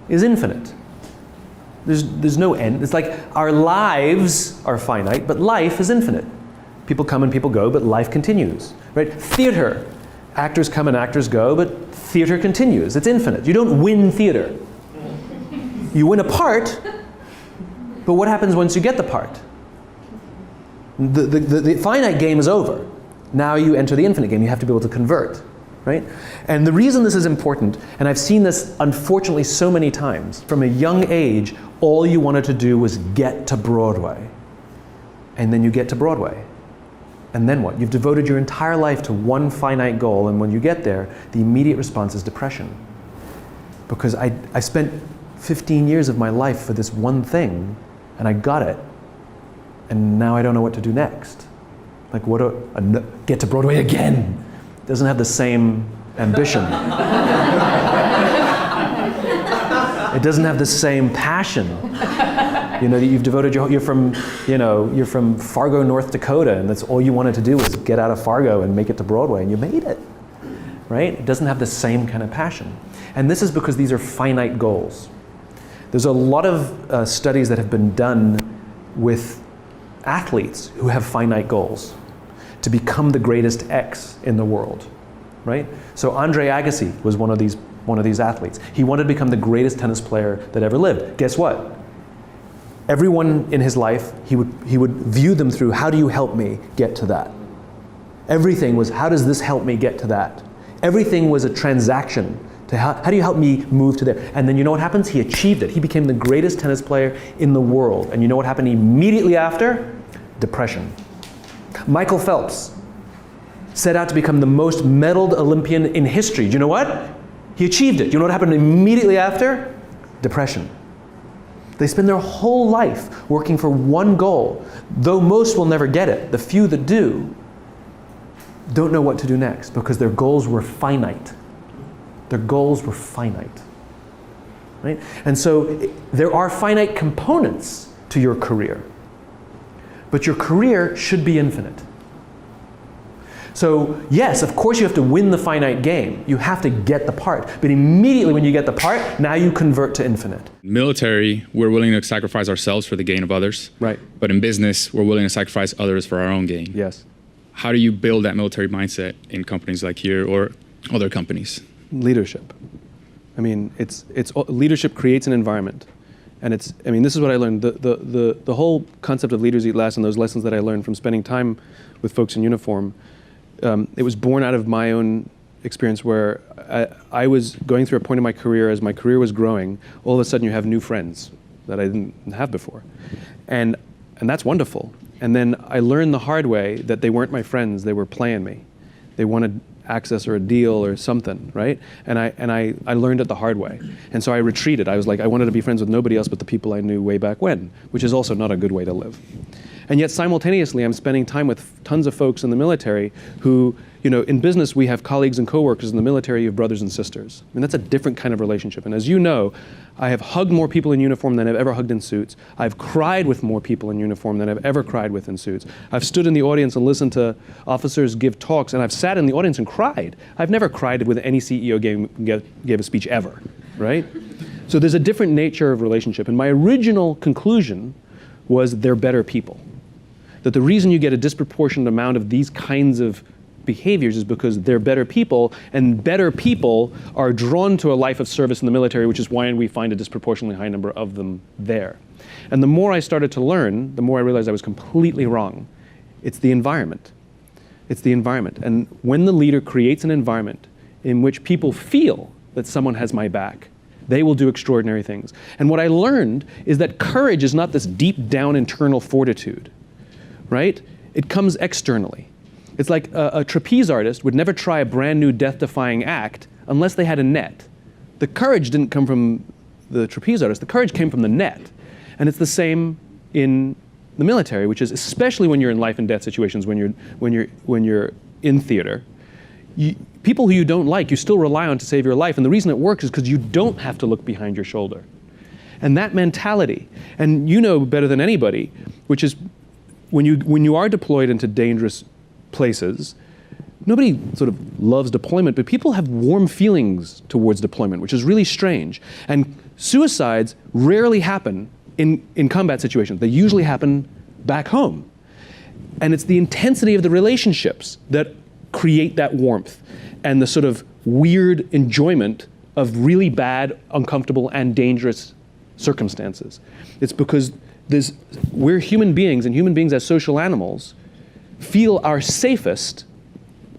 is infinite. There's no end. It's like our lives are finite, but life is infinite. People come and people go, but life continues, right? Theater. Actors come and actors go, but theater continues. It's infinite. You don't win theater. You win a part, but what happens once you get the part? The finite game is over. Now you enter the infinite game. You have to be able to convert, right? And the reason this is important, and I've seen this unfortunately so many times, from a young age, all you wanted to do was get to Broadway. And then you get to Broadway. And then what? You've devoted your entire life to one finite goal, and when you get there, the immediate response is depression. Because I spent 15 years of my life for this one thing, and I got it. And now I don't know what to do next. Like, get to Broadway again. Doesn't have the same ambition. It doesn't have the same passion. You know, you've devoted you're from Fargo, North Dakota, and that's all you wanted to do was get out of Fargo and make it to Broadway, and you made it, right? It doesn't have the same kind of passion. And this is because these are finite goals. There's a lot of studies that have been done with athletes who have finite goals to become the greatest X in the world, right? So Andre Agassi was one of these athletes. He wanted to become the greatest tennis player that ever lived. Guess what? Everyone in his life, he would view them through, how do you help me get to that? Everything was, how does this help me get to that? Everything was a transaction to how do you help me move to there? And then you know what happens? He achieved it. He became the greatest tennis player in the world. And you know what happened immediately after? Depression. Michael Phelps set out to become the most medaled Olympian in history. Do you know what? He achieved it. You know what happened immediately after? Depression. They spend their whole life working for one goal. Though most will never get it, the few that do don't know what to do next because their goals were finite. Their goals were finite, right? And so there are finite components to your career, but your career should be infinite. So yes, of course you have to win the finite game. You have to get the part, but immediately when you get the part, now you convert to infinite. Military, we're willing to sacrifice ourselves for the gain of others. Right. But in business, we're willing to sacrifice others for our own gain. Yes. How do you build that military mindset in companies like here or other companies? Leadership. I mean, it's leadership creates an environment, and this is what I learned. The whole concept of leaders eat last, and those lessons that I learned from spending time with folks in uniform, it was born out of my own experience where I was going through a point in my career as my career was growing. All of a sudden, you have new friends that I didn't have before, and that's wonderful. And then I learned the hard way that they weren't my friends; they were playing me. They wanted access or a deal or something, right? And I learned it the hard way. And so I retreated. I was like, I wanted to be friends with nobody else but the people I knew way back when, which is also not a good way to live. And yet simultaneously, I'm spending time with tons of folks in the military who, in business, we have colleagues and coworkers. In the military, you have brothers and sisters. I mean, that's a different kind of relationship. And as you know, I have hugged more people in uniform than I've ever hugged in suits. I've cried with more people in uniform than I've ever cried with in suits. I've stood in the audience and listened to officers give talks, and I've sat in the audience and cried. I've never cried with any CEO gave a speech ever, right? So there's a different nature of relationship. And my original conclusion was they're better people. That the reason you get a disproportionate amount of these kinds of behaviors is because they're better people, and better people are drawn to a life of service in the military, which is why we find a disproportionately high number of them there. And the more I started to learn, the more I realized I was completely wrong. It's the environment. It's the environment. And when the leader creates an environment in which people feel that someone has my back, they will do extraordinary things. And what I learned is that courage is not this deep down internal fortitude, right? It comes externally. It's like a trapeze artist would never try a brand new death-defying act unless they had a net. The courage didn't come from the trapeze artist. The courage came from the net. And it's the same in the military, which is especially when you're in life and death situations, when you're in theater. People who you don't like, you still rely on to save your life. And the reason it works is because you don't have to look behind your shoulder. And that mentality, and you know better than anybody, which is when you are deployed into dangerous places, nobody sort of loves deployment, but people have warm feelings towards deployment, which is really strange. And suicides rarely happen in combat situations. They usually happen back home. And it's the intensity of the relationships that create that warmth and the sort of weird enjoyment of really bad, uncomfortable, and dangerous circumstances. It's because we're human beings, and human beings as social animals feel our safest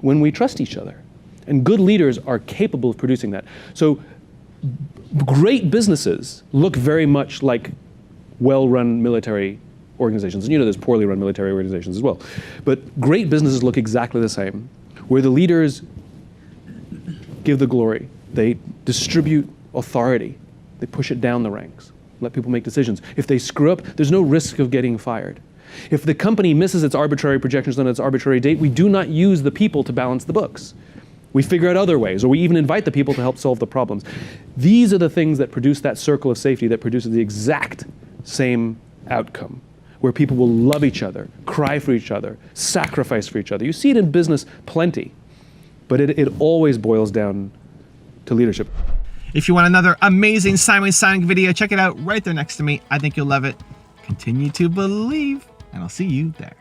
when we trust each other. And good leaders are capable of producing that. So great businesses look very much like well-run military organizations. And there's poorly run military organizations as well. But great businesses look exactly the same, where the leaders give the glory. They distribute authority. They push it down the ranks, let people make decisions. If they screw up, there's no risk of getting fired. If the company misses its arbitrary projections on its arbitrary date, we do not use the people to balance the books. We figure out other ways, or we even invite the people to help solve the problems. These are the things that produce that circle of safety that produces the exact same outcome, where people will love each other, cry for each other, sacrifice for each other. You see it in business plenty, but it always boils down to leadership. If you want another amazing Simon Sinek video, check it out right there next to me. I think you'll love it. Continue to believe, and I'll see you there.